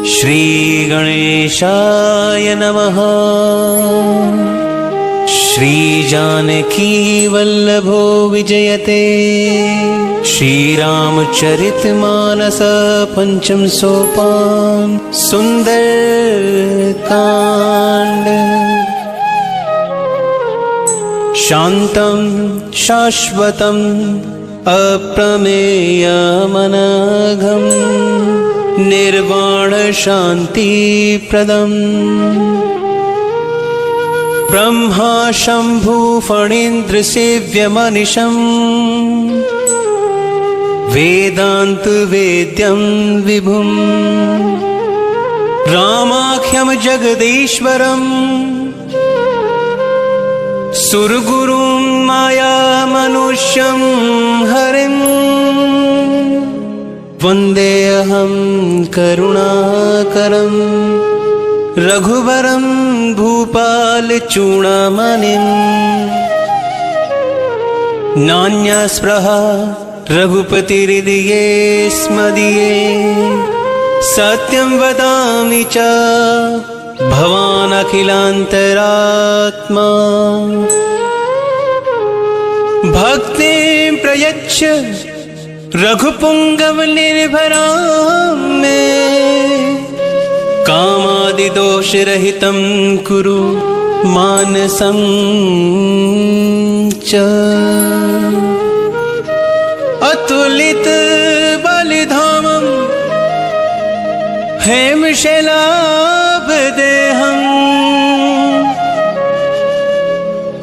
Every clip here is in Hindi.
श्री गणेशाय नमः। श्री जानकी वल्लभो विजयते। श्रीरामचरितमानस पंचम सोपान सुंदरकांड। शांतं शाश्वतं अप्रमेयमनघम् निर्वाण शांति प्रदम्। ब्रह्मा शंभु फणीन्द्र सेव्यमनिशम् वेदांत वेद्यं विभुम्। रामाख्यं जगदीश्वरम् सुरगुरुं माया मनुष्यं हरिम्। वन्देऽहं करुणाकरम् रघुवरं भूपालचूडामणिम्। नान्यस्पृहा रघुपतिहृदये स्मदीये। सत्यं वदामि च भवान् अखिलान्तरात्मा। भक्तिं प्रयच्छ रघुपुंगव निर्भरां मे। कामादिदोषरहितं कुरु मानसं च। अतुलित बलिधामं हेमशैलाभदेहं।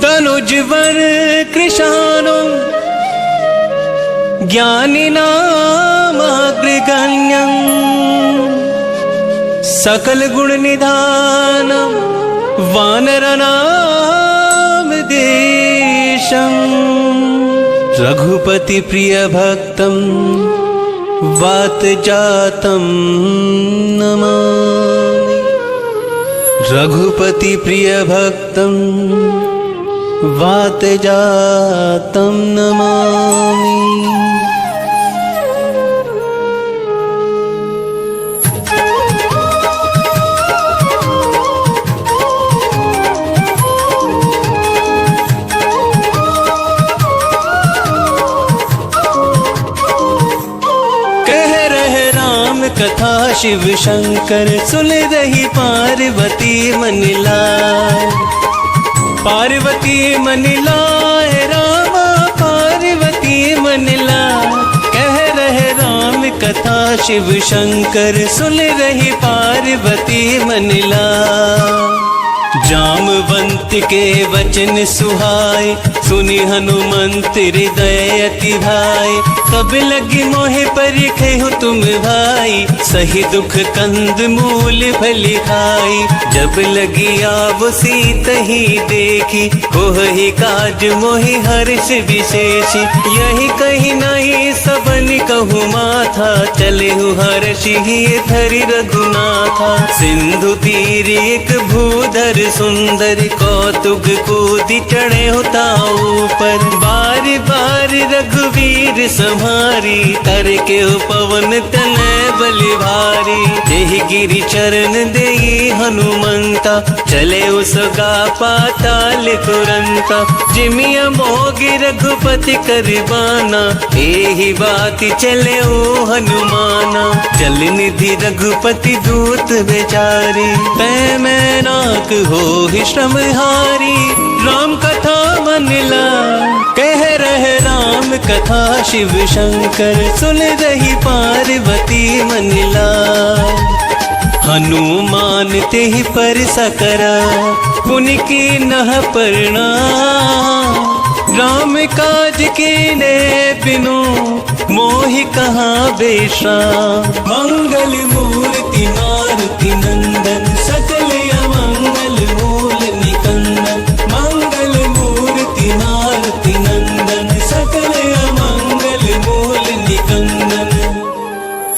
तनुजवर कृशानं ज्ञानिनामग्रगण्यम्। सकल गुण निधानं वानरनाम देशं। रघुपति प्रिय भक्तं वात जातं नमामि। रघुपति प्रिय भक्तं वात जातं नमामि। कथा शिव शंकर सुन रही पार्वती मनिलाए। पार्वती मनिलाए रामा पार्वती मनिलाए। कह रहे राम कथा शिव शंकर सुन रही पार्वती मनिलाए। जामवंत के वचन सुहाए सुनि हनुमंत हृदय अति भाई। कब लगी मोहे परिखे हो तुम भाई। सही दुख कंद मूल फली खाई। जब लगी आव सीत ही देखी कोहि काज मोहि हर्ष विशेष। यही कहीं नहीं सबन कहु माथा। चले हर्ष ही धरि रघुनाथा। सिंधु तीर एक भूधर सुंदर कौतुक कूदि चढ़े होता ऊपर। बार बार रघुवीर संहारी तर के पवन तनय बलि भारी। देहि गिरि चरण देहि हनुमंता चले उसगा पाताल तुरंता। जिमिया मोगी रघुपति करबाना एहि बात चले ओ हनुमाना। चल निधि रघुपति दूत बेचारी तै मैं नाक हो श्रमहारी। राम कथा मनला कह रहे राम कथा शिव शंकर सुन रही पार्वती मनिला। हनुमान तेहि पर सकरा पुनि की नह परना। राम काज कीने बिनु मोहि कहाँ बेशा। मंगल मूर्ति मारुति नंदन सकल अमंगल मूल निकंदन। मंगल मूर्ति मारुति नंदन सकल अमंगल मूल निकंदन।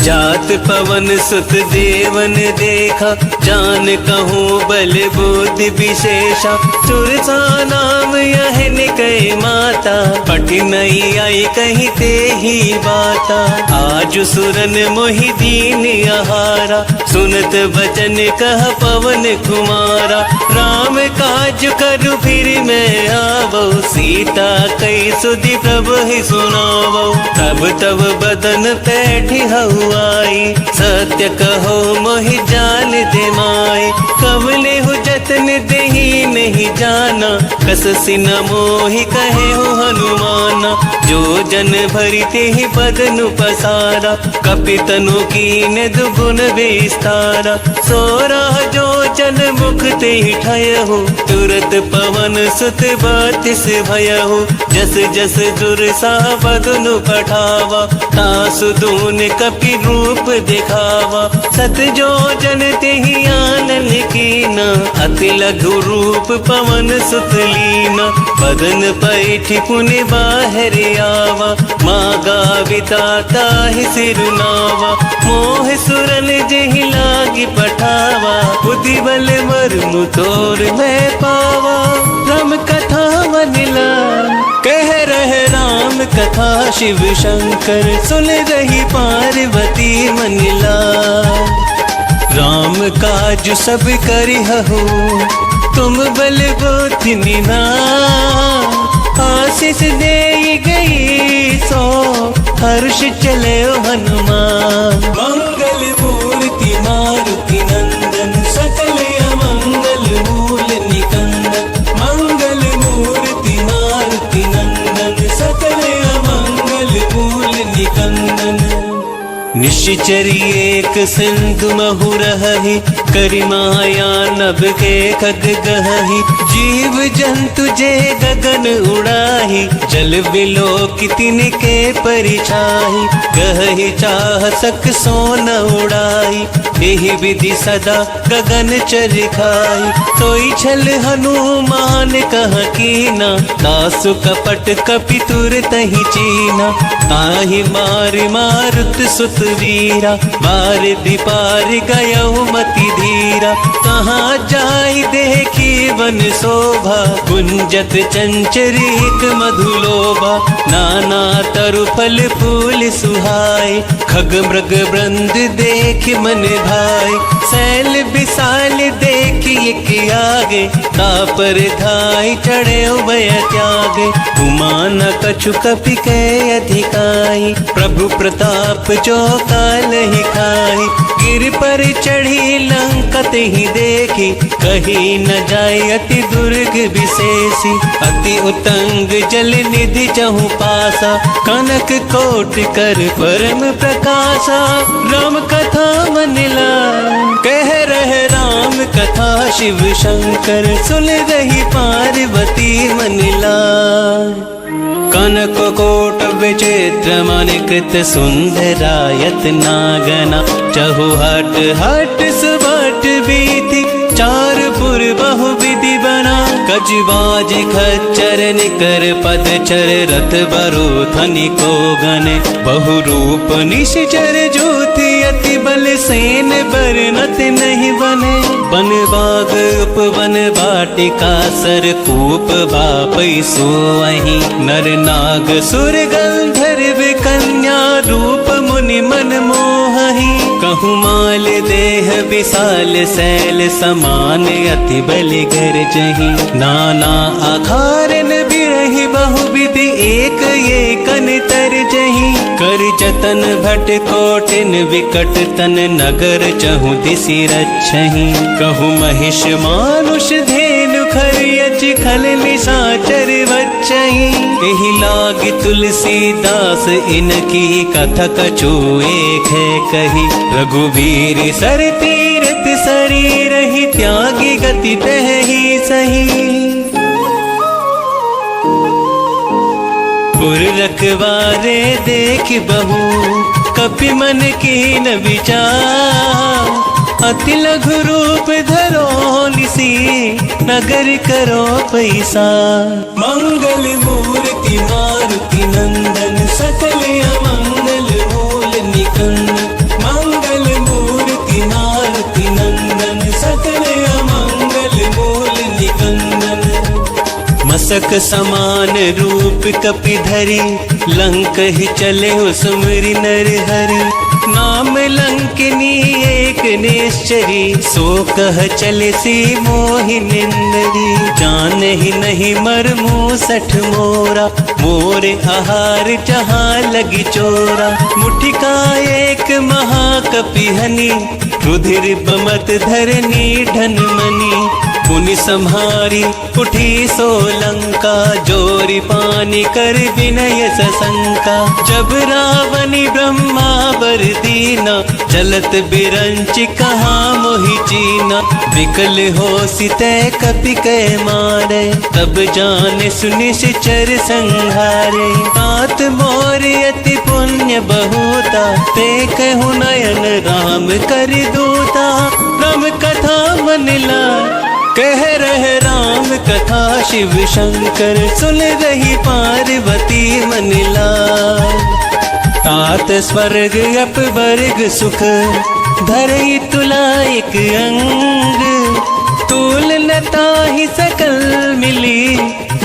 जात पवन सुत देवन देखा जान कहूँ बल बुद्धि विशेषा सुरसा नाम यह निकय माता पटी नहीं आई कहीं ते ही बाता आज सुरन मोहि दीन आहारा सुनत वचन कह पवन कुमारा राम काज करु फिर मैं आवो सीता कई सुधि प्रभु ही सुनावो तब तब बदन पैठी हवाई सत्य कहो मोहि जान दे माए कवले हो जतन देही नहीं जाना कस सिन मोहि कहे हो हनुमाना जो जन भरी ते ही बदन पसारा कपितनु कीन दुगुन विस्तारा सोरा जो जन मुख ते ही ठय हो तुरत पवन सुत बतिस भय हो जस जस दुर्सा बदनु पठावा तासु दून कपि रूप दिखावा सत जो जन ते ही आनन कीना अति लघु रूप पवन सुत लीना बदन पैठी पुनि बाहर आवा मागा विताता ही सिरुनावा मोह सुरन जेहि लागी पठावा बुद्धि बल मरनु तोर मैं पावा राम कथा मनिला कह रहे राम कथा शिव शंकर सुन रही पार्वती मनिला राम काज सब करिहु तुम बल बुद्धि ना आशीष दे गई सो हर्ष चले हनुमान मंगल मूर्ति मारुति नंदन सकल अमंगल मूल निकंदन मंगल मूर्ति मारुति नंदन सकल अमंगल मूल निकंदन निश्चरी एक सिंधु महु रही करि माया नभ के खग गही जीव जंतु जे गगन उड़ाही जल विलोक तिनके परिछाही गही चाह सक सोन उड़ाई एहि विधि सदा गगन चर खाई सोई छल हनुमान कह कीना दासु कपट कपि तुर तहि चीना ताहि मार मारुत सुत वीरा बार दीपार गयौ मति धीरा कहाँ जाई देखी वन शोभा कुंजत चंचरीक मधुलोभा नाना तरु फल फूल सुहाय खग मृग वृंद देख मन भाई सैल विशाल देखी एक आगे तापर धाई चढ़े उभय त्यागे उमान कछु कपि के अधिकाई प्रभु प्रताप जो काल ही खाई गिर पर चढ़ी लंकत ही देखी कहीं न जाय अति दुर्ग विशेषी अति उतंग जल निधि चहु पासा कनक कोट कर परम प्रकाशा राम कथा मनिला कह रहे राम कथा शिव शंकर सुन रही पार्वती मनिला कनक कोट विचित्र मणिकृत सुंदरायत नागना चहु हट हट सुबट बीथी चार पुर बहु विधि बना कजबाज खच्चर निकर पद चर रथ बरो धनि को गने बहु रूप निश्चर ज्योति अति बल सेन बरनत नहीं बने बन बाग उपवन बाटिका सर कूप बापै सोअहि नर नाग सुर गंधर्व कन्या रूप मुनि मन मोहि कहु माल देह विशाल सैल समान अति बल गर्जहि नाना आकारन बिरहि बहु विधि एक एकन तरजहि कर जतन भट कोटिन विकट तन नगर चहु दिसि रक्षहि कहु महिष मानुष धेनु खरियच खल निशाचर बच्चहि एहि लागी तुलसीदास इनकी कथा कछु एक है कही रघुवीर सर तीरथ शरीर ही त्यागी गति तह ही सही पुर रखवारे देख बहु कपि मन की न विचार अति लघु रूप धरो निसी नगर करो पैसा मंगल मूर्ति मारुति नंदन सकल अमंगल मूल निकंदन मंगल मूर्ति मारुति नंदन मूसक समान रूप कपि धरि, लंक ही चले हो सुमरि नर हरि। नाम लंकिनी एक निश्चरी, सो कह चले सी मोहिनिंदरी। जान ही नहीं मर मूसठ मोरा, मोरे आहार जहाँ लगी चोरा। मुठिका एक महाकपि हनि, रुधिर बमत धरनी ढन मनी। पुनि संहारी उठी सोलंका, जोरी पानी कर विनय सशंका। जब रावणी ब्रह्मावर दीना, चलत बिरंच कहाँ मोहि चीना। विकल हो सिते कपि कै मारे, तब जाने सुनि सिचर संहारे। तात मोर अति पुण्य बहुता, ते कहु नयन राम कर दूता। राम कथा मन लाय, कह रहे राम कथा शिव शंकर। सुन रही पार्वती मन लाय। तात स्वर्ग अपवर्ग सुख, धरई तुला एक अंग। तूल न ताहि सकल मिली,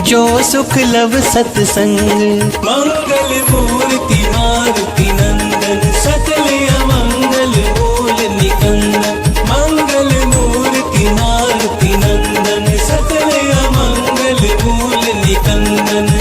जो सुख लव सतसंग। मंगल मूर्ति मारुति नंदन, सकल अमंगल मूल निकंदन। मंगल मूर्ति मारुति नंदन, सकल अमंगल मूल निकंदन।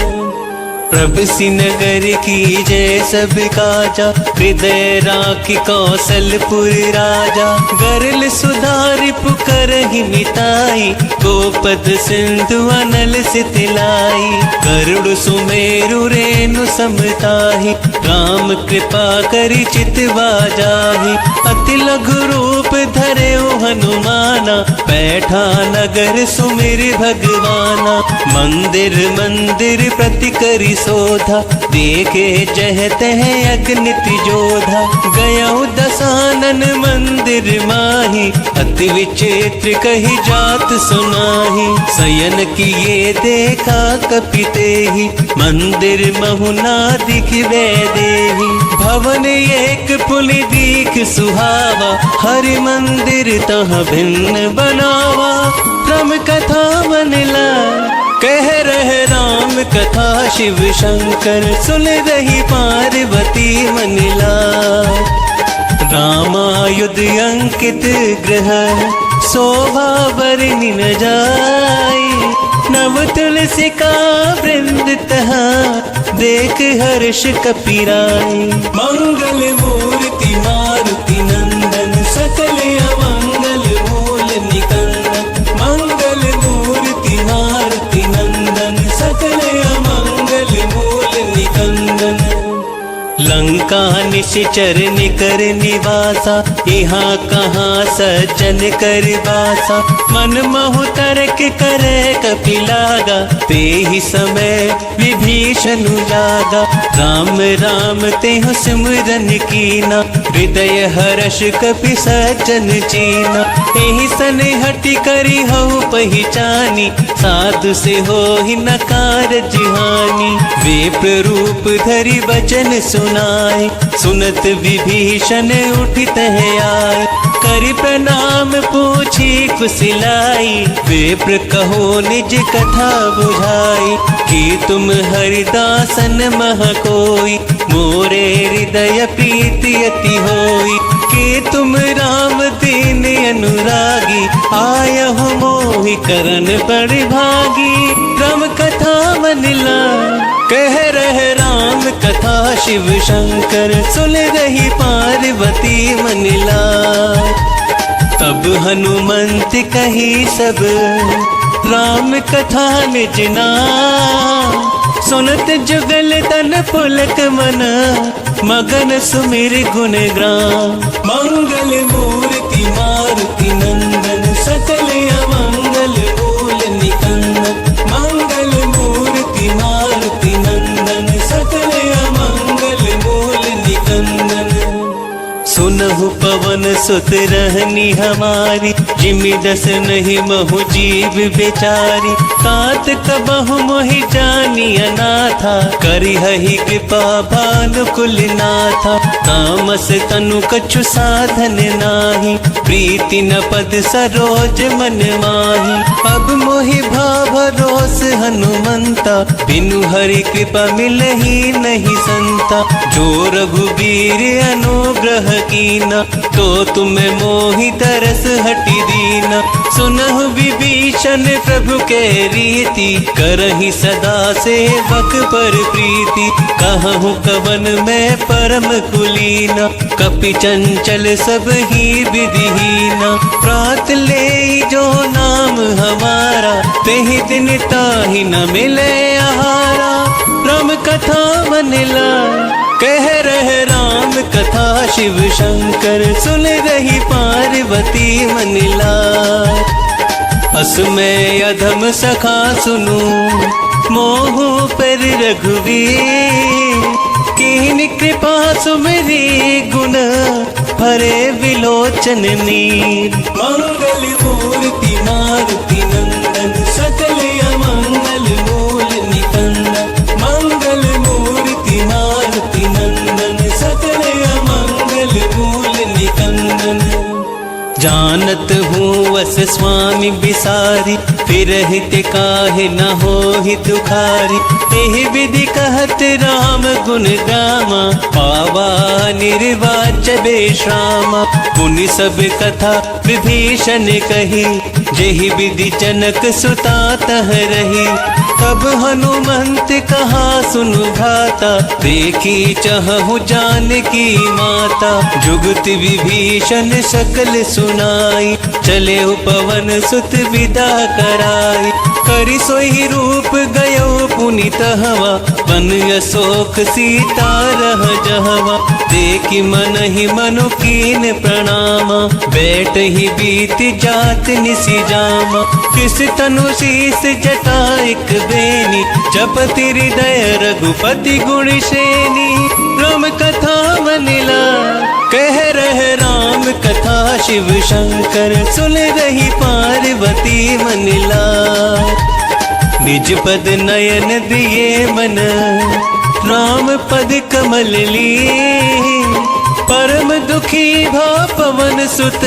प्रभु सिनगर की जय सब काजा, हृदय राखी कौशलपुर राजा। गरल सुधारि पुकरहि मिताई, गोपद सिंधु अनल सितलाई। गरुड़ सुमेरु रेणु समताहि, राम कृपा करि चितवा जाहि। अति लघु रूप धरे हनुमाना, बैठा नगर सुमिर भगवाना। मंदिर मंदिर प्रति करि शोधा, देखे जह तह अगनित जोधा। गयौ दसानन मंदिर माही, अति विचित्र कही जात सुनाही। शयन किए देखा कपि तेहि, मंदिर महुना दिखिबे देहि। भवन एक पुनि दीख सुहावा, हरि मंदिर तहाँ भिन्न बनावा। राम कथा मन लाय, कह रहे राम कथा शिव शंकर। सुन रही पार्वती मन लाय। रामायुध अंकित ग्रह, शोभा बरनि न जाई। नव तुलसी का वृंद तहाँ, देख हर्ष कपि राई। मंगल मूर्ति मारुति नंदन, सकल अमंगल मूल निकंदन। मंगल मूर्ति मारुति नंदन, सकल अमंगल मूल निकंदन। लंका निश्चर निकर निवासा, यहाँ कहाँ सज्जन कर बासा। मन महु तर्क करे कपि लागा, ते ही समय विभीषण जागा। राम राम तेहु सिमरन कीना, हृदय हर्ष कपि सज्जन चीना। एहि सन हटि करि हऊ पहिचानी, साधु से हो ही न कारज हानि। विप्र रूप धरि वचन सुनाए, सुनत विभीषण उठित है आए। करि प्रणाम पूछी कुशलाई, विप्र कहो निज कथा बुझाई। कि तुम हरिदासन मह कोई, मोरे हृदय प्रीति अति होई। कि तुम राम दीन अनुरागी, आयहु मोहि करन परिभागी। राम कथा मन लाय, कह रहे राम कथा शिव शंकर। सुन रही पार्वती मन लाय। तब हनुमंत कही सब, राम कथा निज नाम। सुनत जुगल तन पुलक मन, मगन सुमिर गुण ग्राम। मंगल मूर्ति मारुति नंदन, सकल अमंगल मूल निकंदन। मंगल मूर्ति मारुति नंदन, सकल अमंगल मूल निकंदन। सुनहु पवन सुत रहनी हमारी, जिमि दस नहीं महु जीव बेचारी। तात कबहु मोहि जानी अनाथा, करी हहि कृपा भानुकुल नाथा। तामस तनु कछु साधन नाही, प्रीति न पद सरोज मन माही। अब मोहि भाव भरोस हनुमंता, बिनु हरि कृपा मिलहि नहीं संता। जो रघुबीर अनुग्रह कीना, तो तुम मोहि तरस हटि दीना। सुनहु विभीषण प्रभु के रीति, करहि सदा सेवक पर प्रीति। कहूँ कवन मैं परम कुलीना, कपि चंचल सब ही विधिहीना। प्रात ले जो नाम हमारा, तेहि दिन ताहि न मिले आहारा। राम कथा मन लाए, कह रहे राम कथा शिव शंकर। सुन रही पार्वती मन लाए, अस मैं अधम सखा सुनू, मोहु पर रघुवीर। कीन कृपा सुमरी गुण, हरे विलोचन नीर। मंगल मूर्ति मारुति नंदन, सकल अमंगल मूल निकंदन। मंगल मूर्ति मारुति नंदन, सकल अमंगल मूल निकंदन। जानत हूँ वस स्वामी बिसारी, फिरहित काहे न होहि दुखारी। एहि विधि कहत राम गुण गामा, पावा निर्वाच बेश्रामा। पुनि सब कथा विभीषण कही, जेहि विधि जनक सुता तह रही। तब हनुमंत कहा सुनु भ्राता, देखी चहु जानकी माता। जुगत विभीषण सकल सुनाई, चले पवन सुत विदा कराई। करि सोई रूप गयो पुनित हवा, बन अशोक सीता रह जहवा। देखि मन ही मनु कीन प्रणामा, बैठ ही बीत जात निसि जामा। किस तनु शीस जटाइक बेनी, जपति हृदय रघुपति गुण सेनी। राम कथा मन लाए, कह रहे राम कथा शिव शंकर। सुन रही पार्वती मन लाए, निज पद नयन दिए मन, राम पद कमल ली। परम दुखी भा पवन सुत,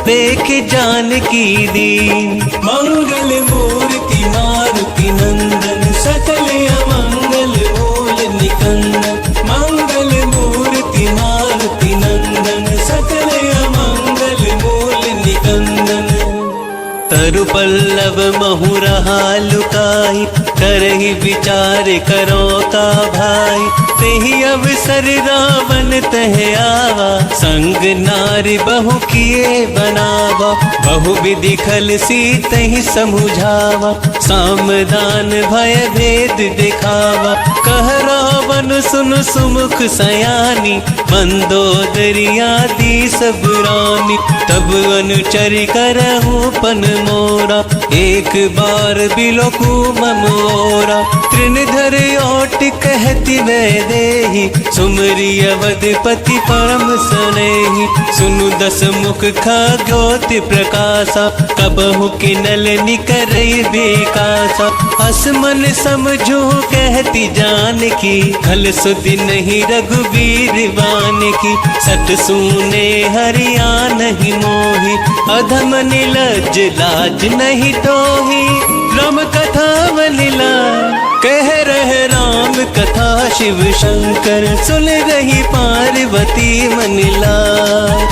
देख जानकी दीन। मंगल मूर्ति मारुति नंदन, सकल अमंगल मूल निकंदन। मंगल मूर्ति मारुति नंदन, सकल अमंगल मूल निकंदन। तरु पल्लव महु रहा लुकाई, करहि विचार करो का भाई। तेहि अवसर रावण तह आवा, संग नारी बहु किए बनावा। बहु विधि खल सीतहि समुझावा, सामदान भय भेद दिखावा। कह रावण सुन सुमुख सयानी, मंदोदरी आदि सब रानी। तब अनुचरि करहु पन मोरा, एक बार बिलोकु मम ओरा। तृणधर ओट कहति वै देहि, सुमरि अवधपति परम सनेहि। सुनु दस मुख खगोति प्रकाशा, कबहु किनल निकरई बिकासा। अस मन समझो कहती जानकी, खल सुधि नहीं रघुवीर बानकी। सट सूने हरिया नहीं मोहि, अधम निलज लाज नहीं तोहि। राम कथा मन लाए, कह रहे राम कथा शिव शंकर। सुन रही पार्वती मन लाए,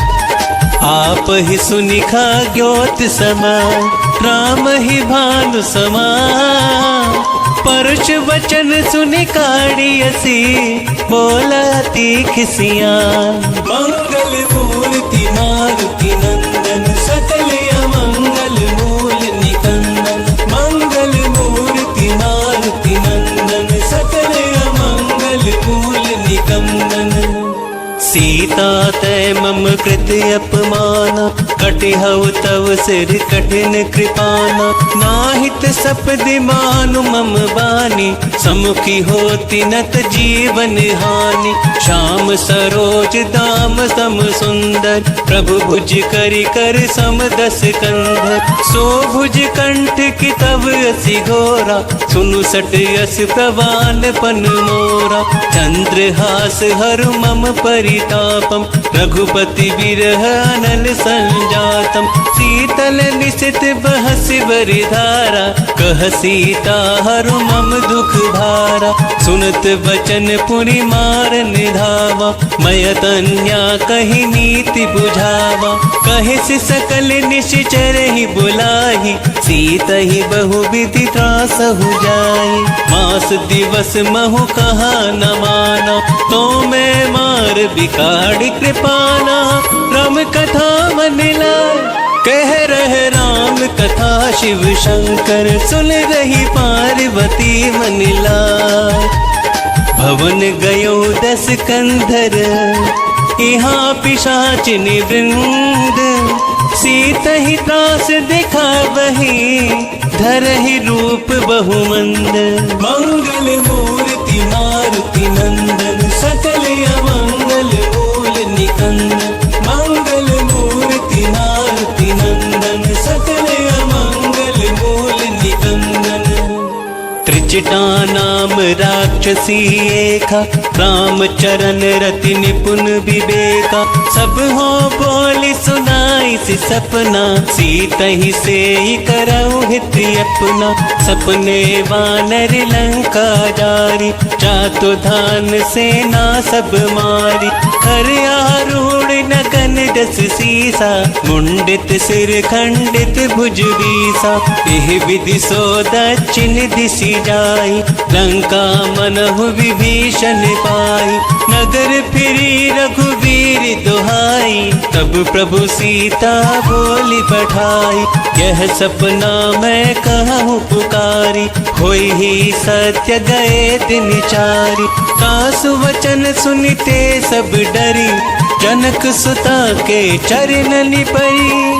आप ही सुनिखा ज्योत समान। राम ही भानु समान, परुष वचन सुनि काढ़ियसी, बोला तीख सियान। मंगल मूर्ति मारुति नंदन, सकल अमंगल मूल निकंदन। मंगल मूर्ति मारुति नंदन, सकल अमंगल मूल निकंदन। सीता तै मम कृत हित अपमाना, कटिहउ तव सिर कठिन कृपाना। नाहित सपदि मानु मम बानी, समुखी होती नत जीवन हानि। श्याम सरोज दाम सम सुंदर, प्रभु भुज करि कर सम दस कंधर। सो भुज कंठ की तव असि घोरा, सुनु सट यस प्रवान पन मोरा। चंद्रहास हरु मम परितापम, रघुपति बिरह अनल संजातम। शीतल निशित बहसि बरिधारा, कह सीता हरु मम दुख भारा। सुनत बचन पुनि मारन धावा, मैं तन्या कही नीति बुझावा। कहे से सकल निश्चर ही बुलाही, सीत ही बहु विधि त्रासहु जाई। मास दिवस महु कहा न माना, तो मैं मार बिकाड़ कृपाना। राम कथा मन लाय, कह रहे राम कथा शिव शंकर। सुन रही पार्वती मन लाय, भवन गयो 10 कंधर, यहाँ पिशाचिनी वृंद। सीत ही त्रास दिखावही, धरहि रूप बहुमंद। मंगल मूर्ति मारुति नंदन, सकल अमंगल मूल निकंदन। मंगल मूर्ति मारुति नंदन, सकल अमंगल मूल निकंदन। त्रिजटा नाम राक्षसी एका, राम चरण रति निपुण विवेका। सब हो बोली सुनाई सी सपना, सीत ही से करऊ हित अपना। सपने वानर लंका जारी, चातु धान सेना सब मारी। खर आरूढ़ नगन जस सीसा, मुंडित सिर खंडित भुज बीसा। एह विधि सो दक्षिण दिशि जाई, लंका मनहु विभीषण पाई। नगर फिरी रघुवीर दुहाई, तब प्रभु सीता बोली पठाई। यह सपना मैं कहूँ पुकारी, होई ही सत्य गए दिन चारि। तासु वचन सुनते सब डरी, जनक सुता के चरण परी।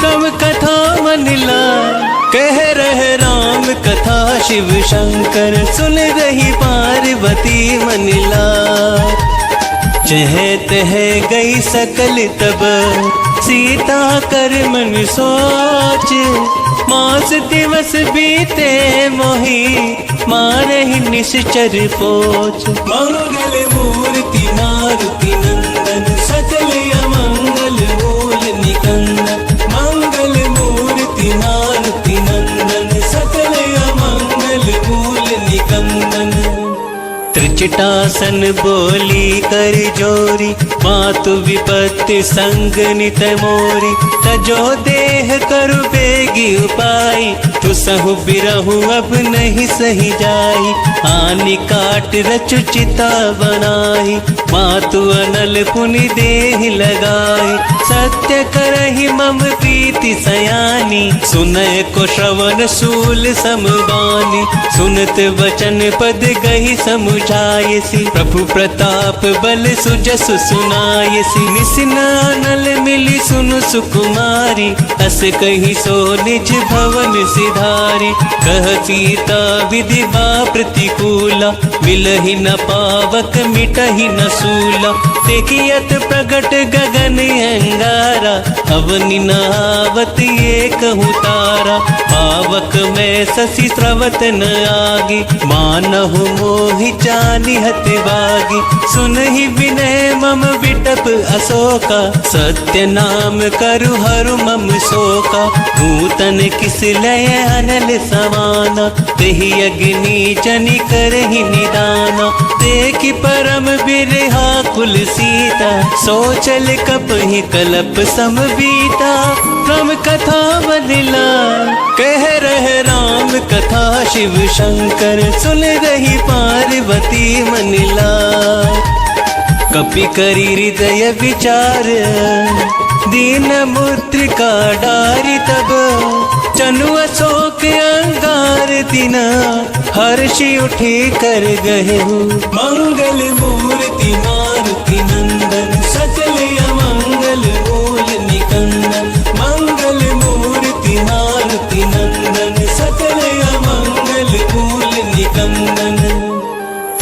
तब कथा मन लाय, कह रहे राम कथा शिव शंकर। सुन रही पार्वती मन लाय, चह तह गई सकल तब, सीता कर मन सोच। मास दिवस बीते मोही, मारहि निश्चर पोच। मंगल मूर्ति मारुति नंदन, सकल अमंगल मूल निकंदन। मंगल मूर्ति मारुति नंदन, सकल अमंगल मूल निकंदन। त्रिजटासन बोली कर जोरी, मातु विपत्ति संग नित मोरी। तजो देह करु बेगी उपाई, तु सहु बिरहु अब नहीं सही जाई। आनि काट रचु चिता बनाई, मातु अनल पुनि देहि लगाई। सत्य करहि मम प्रीति सयानी, सुनय को श्रवण सूल समबानी। सुनत वचन पद गही समुझायसी, प्रभु प्रताप बल सुजसु सुनायसी। निसिनानल मिली सुनु सुकुमारी, अस कही सो निज भवन सिधारी। कह सीता विधि बा प्रतिकूला, मिलहि न पावक मिटहि न सूला। देखियत प्रगट गगन अंगारा, अवनि न आवत एक तारा। पावक में शशि स्रवत न आगी, मानहु मोहि जानि हति बागी। सुनहि विनय मम विटप अशोका, सत्य नाम करु हरु मम शोका। नूतन किस लय अनल समाना, तेहि अग्नि जनि करहि निदाना। देखि परम बिरहा कुल सीता, सोचल कपहि कलप सम बीता। राम कथा बदला, कह रहे राम कथा शिव शंकर। सुन रही पार्वती मन लाय, कपि करि हृदय विचार। दीन मुद्रिका डारि तब, चनु अशोक अंगार दिना। हर्षि उठी कर गहेहु, मंगल मूर्ति मारुति नंदन। सकल अमंगल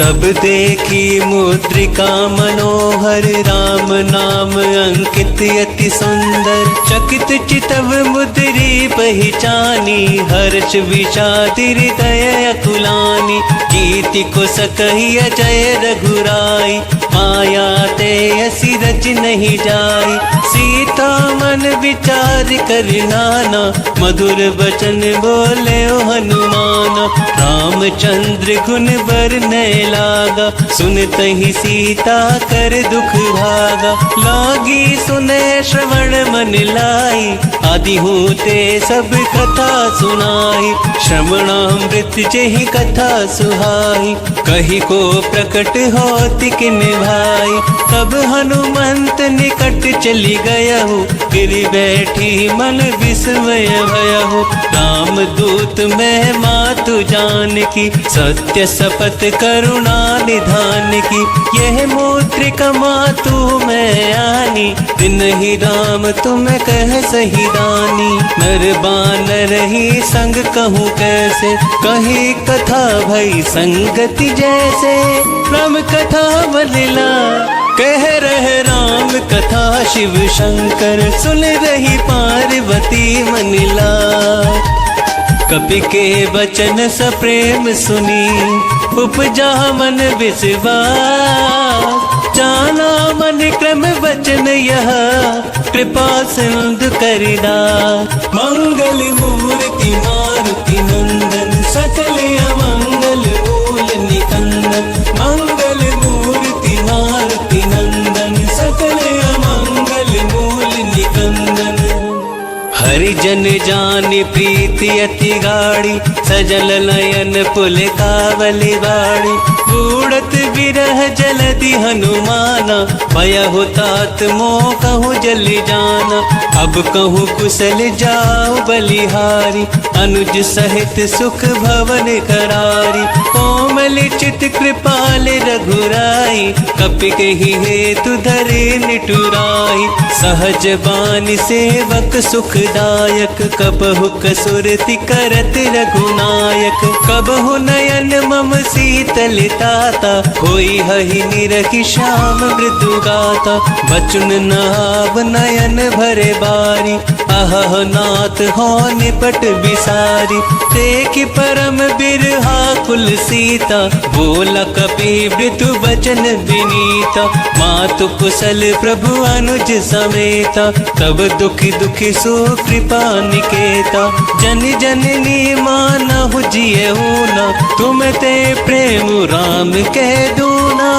तब देखी मुद्रिका मनोहर, राम नाम अंकित अति सुंदर। चकित चितव मुद्री पहचानी, हर्ष विषाद हृदय अकुलानी। कीर्ति को सकहि अजय रघुराई, माया ते असी रच नहीं जाई। सीता मन विचार कर नाना, मधुर बचन बोले ओ हनुमान। रामचंद्र गुण बरनय लागा, सुनतहि सीता कर दुख भागा। लागी सुने श्रवण मन लाई, आदि होते सब कथा सुनाई। श्रवणामृत जेहि कथा सुहाई, कही को प्रकट होति किन भाई। तब हनुमंत निकट चली गयहु, गिरि बैठी मन विस्मय भयहु। राम दूत मैं मातु जान की, सत्य शपथ करुणा निधान की। यह मुद्रिका मातु मैं आनी, दिन ही राम तुम कह सही दानी। नर बानर ही संग कहूँ कैसे, कही कथा भई संगति जैसे। राम कथा बलिला कह रहे राम कथा, शिव शंकर सुन रही पार्वती मनिला। कपि के बचन सप्रेम सुनी, उपजा मन विश्वास। जाना मन क्रम वचन यह, कृपा सिंधु करिदास। मंगल मूर्ति मारुति नंदन, सकल अमंगल मूल निकंदन। मंगल मूर्ति मारुति नंदन, सकल अमंगल मूल निकंदन। हरिजन जान प्रीति अति गाढ़ी, सजल नयन पुलकावली बाड़ी। बूढ़त विरह जलधि हनुमाना, भयहु तात मोह कहूँ जल जाना। अब कहूँ कुशल जाओ बलिहारी, अनुज सहित सुख भवन करारी। कोमल चित कृपाल रघुराई, कपि कहि हेतु धरे निटुराई। सहज बानी सेवक सुखदायक, कबहु कसुरति करत रघुनायक। कबहु नयन मम शीतल ताता, होई हहि निरखि श्याम मृदु गाता। बचन नाव नयन भरे बारी, अहह नाथ हो निपट बिसारी। देखि परम बिरहा कुल सीता, बोला कपि मृदु बचन विनीता। मातु कुशल प्रभु अनुज समेता, तब दुखि दुखि सो कृपा निकेता। जन जननी मानहु जियहु ना, तुम ते प्रेम राम कह दूना।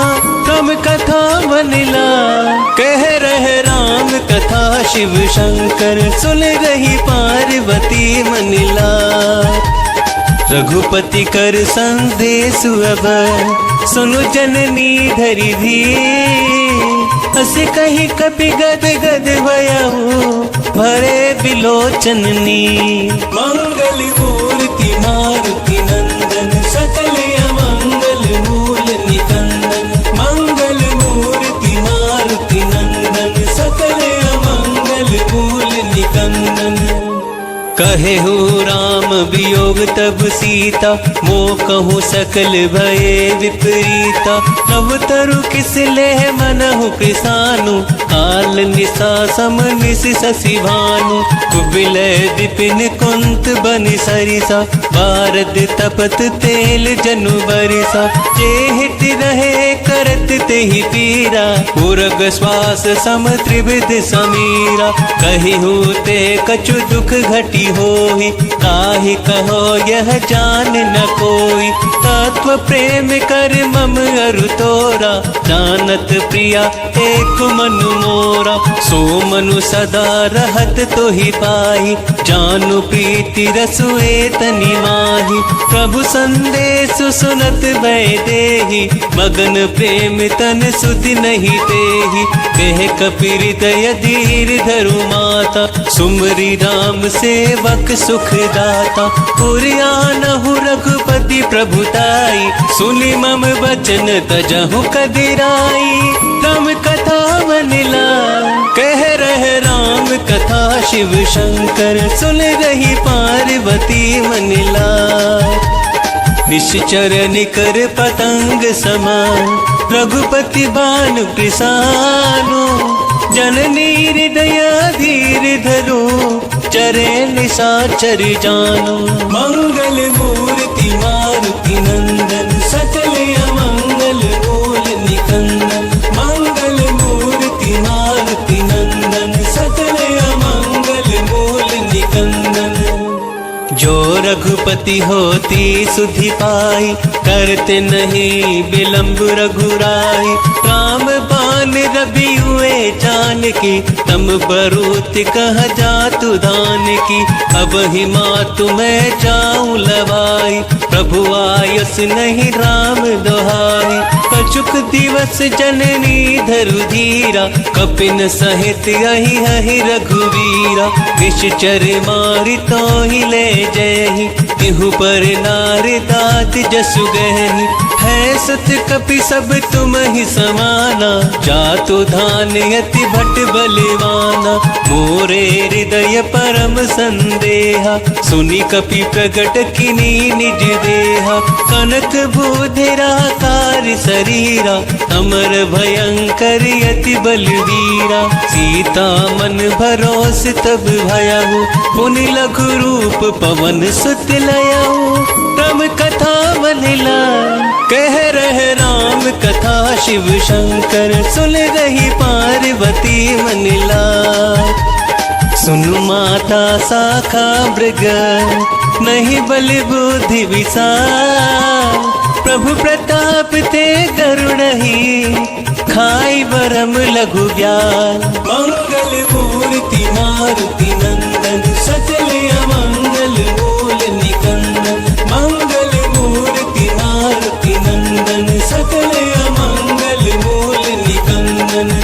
राम कथा बनिला कह रहे राम कथा, शिव शंकर सुन रही पार्वती मनिला। रघुपति कर संदेश अब, सुनु जननी धरि धीर। असे कही कपि गद गद भयहु, भरे बिलोचननी। मंगल मूर्ति मारुति नंदन, सकल अमंगल मूल निकंदन। मंगल मूर्ति मारुति नंदन, सकल अमंगल मूल निकंदन। कहे हो राम वियोग तब सीता, मोह कहूँ सकल भये विपरीता। नव तरु किस लेह मनहु कृसानु, काल निशा सम निश शशि भानु। कुबिलय विपिन कुंत बनि सरिसा, बारद तपत तेल जनु बरिसा। जे हित रहे करत तेहि पीरा, उरग श्वास सम त्रिविध समीरा। कहि होते कछु दुख घटी होई, काहि कहो यह जान न कोई। तत्व प्रेम कर मम अरु तोरा, जानत प्रिया एक मनु मोरा। सो मनु सदा रहत तोहि पाई, जानु प्रीति रसु एतनि माही। प्रभु संदेश सुनत भय देहि, मगन प्रेम तन सुधि नहीं तेहि। कह कपि हृदय धीर धरु माता, सुमरि राम सेवक सुखदाता। पुरियानहु रघुपति प्रभुताई, सुनि मम बचन तजहु कदिराई। राम कथा बनिला कह रहे राम कथा, शिव शंकर सुन रही पार्वती मनिला। निश्चर निकर पतंग समान, रघुपति बान कृसानो, जननी हृदय धीर धरो, चरे निशाचर जानो। मंगल मूर्ति मारुति नंदन, सकल अमंगल मूल निकंदन। मंगल मूर्ति मारुति नंदन, सकल अमंगल मूल निकंदन। जो रघुपति होती सुधि पाई, करते नहीं विलंब रघुराई। राम बान रवि हुए जानकी, तम बरूत कह जातु दान की। अब ही मातु मैं जाऊं लवाई, प्रभु आयस नहीं राम दोहाई। कछुक दिवस जननी धरु धीरा, कपिन सहित अहि अहि रघुवीरा। निश्चर मारि तो ही ले जयहि, तिहु पर नारि तात जसु गहहि। है सत कपि सब तुम ही समाना, जातु धान यति भट बलवाना। मोरे हृदय परम संदेहा, सुनि कपि प्रगट किनी निज देहा। कनक भूधरा कार शरीरा, अमर भयंकर यति बलवीरा। सीता मन भरोस तब भयहु, पुनि लघु रूप पवन सुत लयहु। तब कथा बनिला कह रहे राम कथा, शिव शंकर सुन रही पार्वती मनिला। सुनु माता शाखा मृग, नहीं बल बुद्धि विशाल। प्रभु प्रताप ते गरुड़हि, खाई बरम लघु ज्ञान। मंगल मूर्ति मारुति नंदन, सकल अमंगल मूल निकंदन। मंगल मूर्ति मारुति नंदन, सकल अमंगल मूल निकंदन।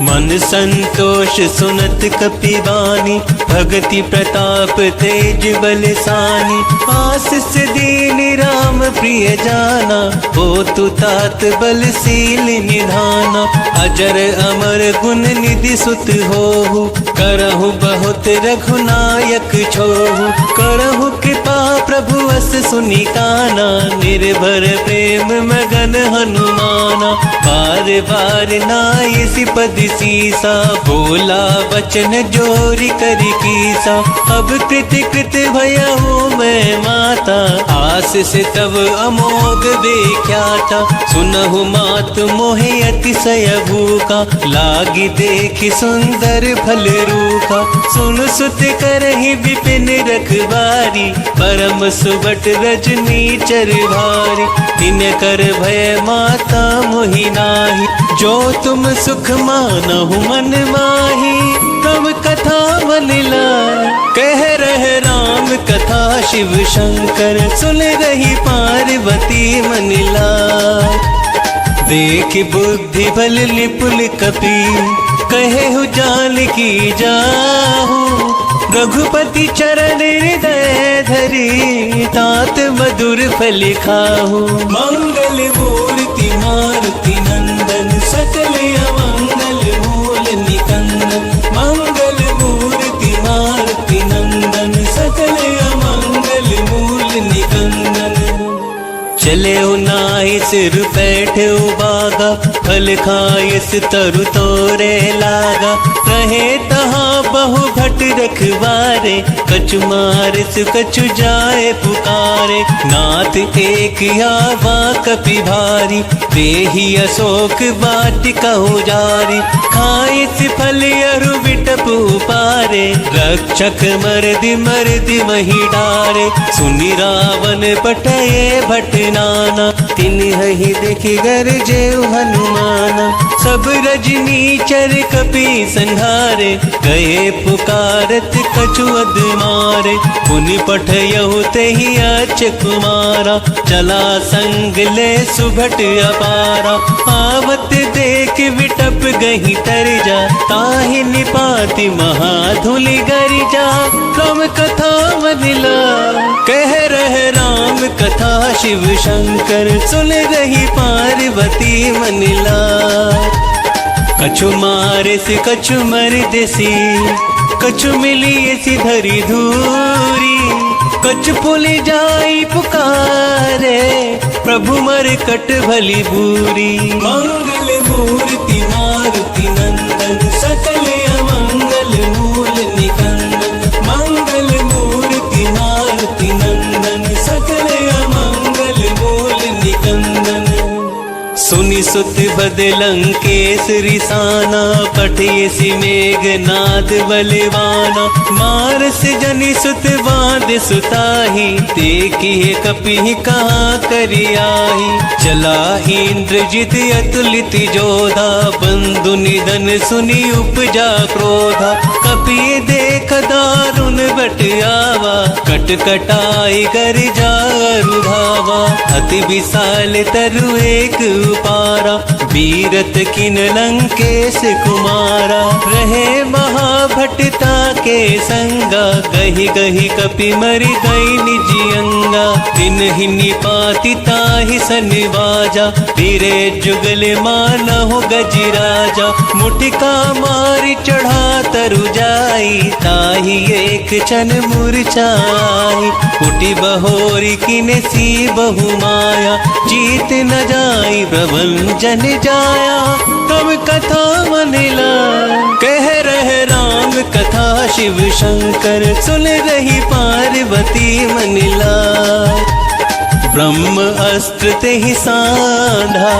मन संतोष सुनत कपि बानी, भगति प्रताप तेज बलसानी। आशीष दीन राम प्रिय जाना, हो तु तात बलशील निधाना। अजर अमर गुण निधि सुत होहु, करहु बहुत रघुनायक छोहु। करहु कृपा प्रभु अस सुनि काना, निर्भर प्रेम मगन हनुमाना। बार बार नाय सिपद सीसा, बोला वचन जोरी करि कीसा। अब कृत कृत भयहु मैं माता, आशीष तब अमोघ विख्याता। सुनहु मात मोहे अतिशय भूखा, लागी देखि सुंदर फल रूखा। सुन सुत करहि विपिन रखवारी, परम सुबट रजनी चर भारी। तिन कर भय माता मोहि नाही, जो तुम सुख मानहु मन माही। तब कथा बनिला कह रहे राम कथा, शिव शंकर सुन रही पार्वती मनिला। देख बुद्धि बल निपुल कपि, कहेहु जानकी जाहु। रघुपति चरण हृदय धरी, तात मधुर फल खाहु। मंगल मूर्ति मारुति नंदन, सकल अमंगल मूल निकंदन। मंगल मूर्ति मारुति नंदन, सकल अमंगल मूल निकंदन। चले नाहि सिर बैठे बागा, फल खायस तरु तोरे लागा। रहे तहाँ बहु भट रखवारे, कछु मारिस कछु जाए पुकारे। नाथ एक आवा कपि भारी, देहि अशोक वाटिका जारी। खाइस फल अरु बिटपु पारे, रक्षक मर्दि मर्दि मही डारे। सुनि रावण पटये भट नाना, तिन्हि देखि गरजे हनुमाना। सब रजनी चर कपि संहारे, गए पुकारत कछु अदमारे। पुनि पठयहु तेहि अच्युत कुमारा, चला संग ले सुभट अपारा। आवत देख विटप गहि तरजा, ताहि निपाति महाधुलि गरिजा। राम कथा बनिला कह रहे राम कथा, शिव शंकर सुन रही पार्वती मनिला। कछु मारे से कछु मर देसी, कछु मिली ऐसी धरी धूरी। कछ पुलि जाई पुकारे, प्रभु मरकट भली बूरी। मंगल मूर्ति मारुति नंदन, सकल अमंगल मूल निकंदन। मंगल मूर्ति मारुति नंदन, सकल अमंगल मूल निकंदन। सुनि सुत बदलंकेश रिसाना, पठेसि मेघनाद बलवाना। मारस जनि सुत बांध सुताही, देखिए कपि कहाँ करि आही। चला इंद्रजित अतुलित जोधा, बंधु निधन सुनि उपजा क्रोधा। कपि देख दारुण बट आवा, कट कटाई कर जारु धावा। अति विशाल तरु एक पारा, बीरत किन लंकेश कुमारा। रहे महाभटता के संगा, गही गही कपि मरि गई निजी अंगा। दिन ही निपाति ताहि सनिवाजा, धीरे जुगल मानहु गजराजा। मुटिका मारि चढ़ा तरु जाई, ताहि एक क्षण मूर्छाई। उठी बहोरी किने सी बहु माया, जीत न जाई प्रभंजन जाया। तब कथा मनिला, कह रहे राम कथा शिव शंकर। सुन रही पार्वती मनिला, ब्रह्म अस्त्र तेहि साधा,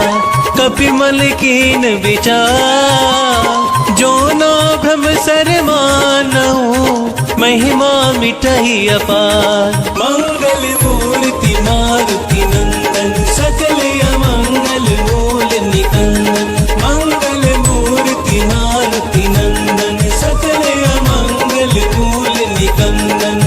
कपि मल कीन विचार। जो ना भ्रम सर मानहु, महिमा मिटहि अपार। मंगल मूर्ति मारुति नंदन, सकल अमंगल मूल निकंदन। मंगल मूर्ति मारुति नंदन, सकल अमंगल मूल निकंदन।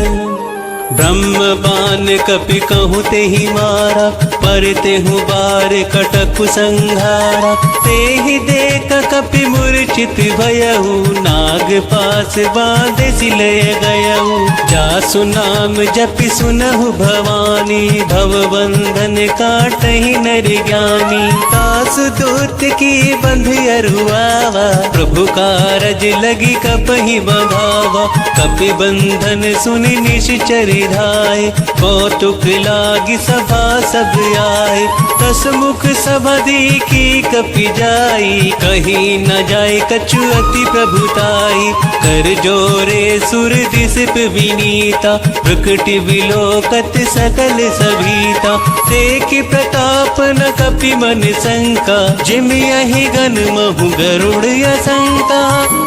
ब्रह्म बान कपि कहु तेहि मारा, पर तेहु बार कटकु संघारा। तेहि देख कपि मूर्छित भयहु, नाग पास बांधे सिलय गयहु। जासु नाम जपि सुनहु भवानी, भव बंधन काटहि नर ज्ञानी। तास दूत की बंध अरुआवा, प्रभु कारज लगी कपहि बंधावा। कपि बंधन सुनि निश्चर धाय, कौतुक लागी सभा सब आए। दस मुख सभा देखी कपि जाई, कहीं न जाए कछु अति प्रभुताई। कर जोरे सुर दिसप विनीता, प्रकटि विलोकत सकल सभीता। देखि प्रताप न कपि मन शंका, जिम यही गन महु गरुड़ असंका।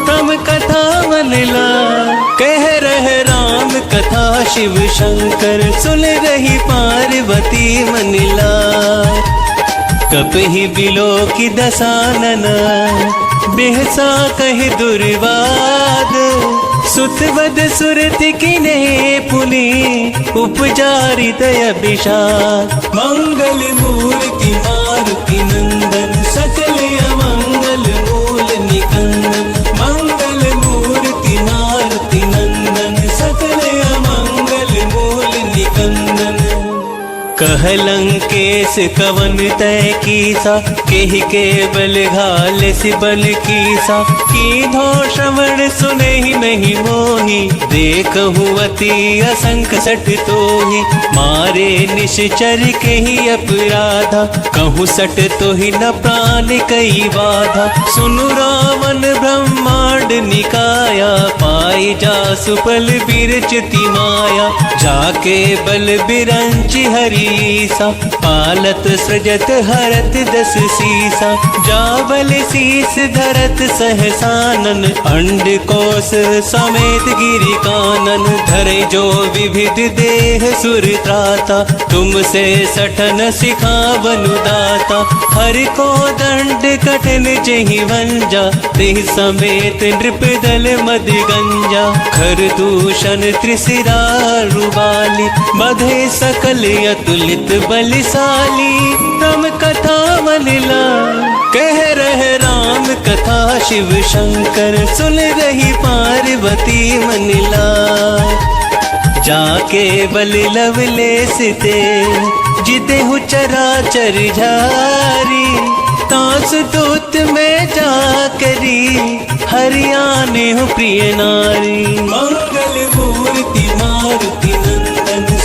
तम कथा मनला, कह रहे राम कथा शिव शंकर। सुन रही पार्वती मनिला, कपहि बिलोकि दसानन। बेहसा कहि दुर्वाद, सुतवद सुरति किने पुनि। उपजारि दय विषाद। मंगल मूर्ति मारुति नंदन, सकल अमंगल मूल निकंदन। मंगल मूर्ति मारुति नंदन, सकल अमंगल मूल निकंदन। कह लंकेश कवन तय कीसा, केहि के बल घाल सि बल कीसा। कीधो श्रवण सुनहि नहीं मोहि, देखहु अति असंख सठ तोहि। मारे निश्चर केहि अपराधा, कहूँ सठ तोहि न प्राण कई बाधा। सुनु रावण ब्रह्मांड निकाया, पाई जासु पल बिरचति माया। जाके बल बिरंचि हरि ईसा, पालत सृजत हरत दस सीसा। जाबल शीस धरत सहसानन, अंड कोश समेत गिरि कानन। धरे जो विविध देह सुर त्राता, तुमसे सठन सिखावनु दाता। हरि को दंड कठिन जहि वंजा, तेहि समेत नृप दल मद गंजा। खर दूषण त्रिशिरा रुबाली, मधे सकल अतुलित बलिशाली। तम कथा मनिला, कह रहे राम कथा शिव शंकर। सुन रही पार्वती मनिला, जाके बल लवलेस ते। जिदेहु चराचर झारी, तास दूत में जाकरी। हरियाणे हो प्रिय नारी। मंगल मूर्ति मारुति नंदन,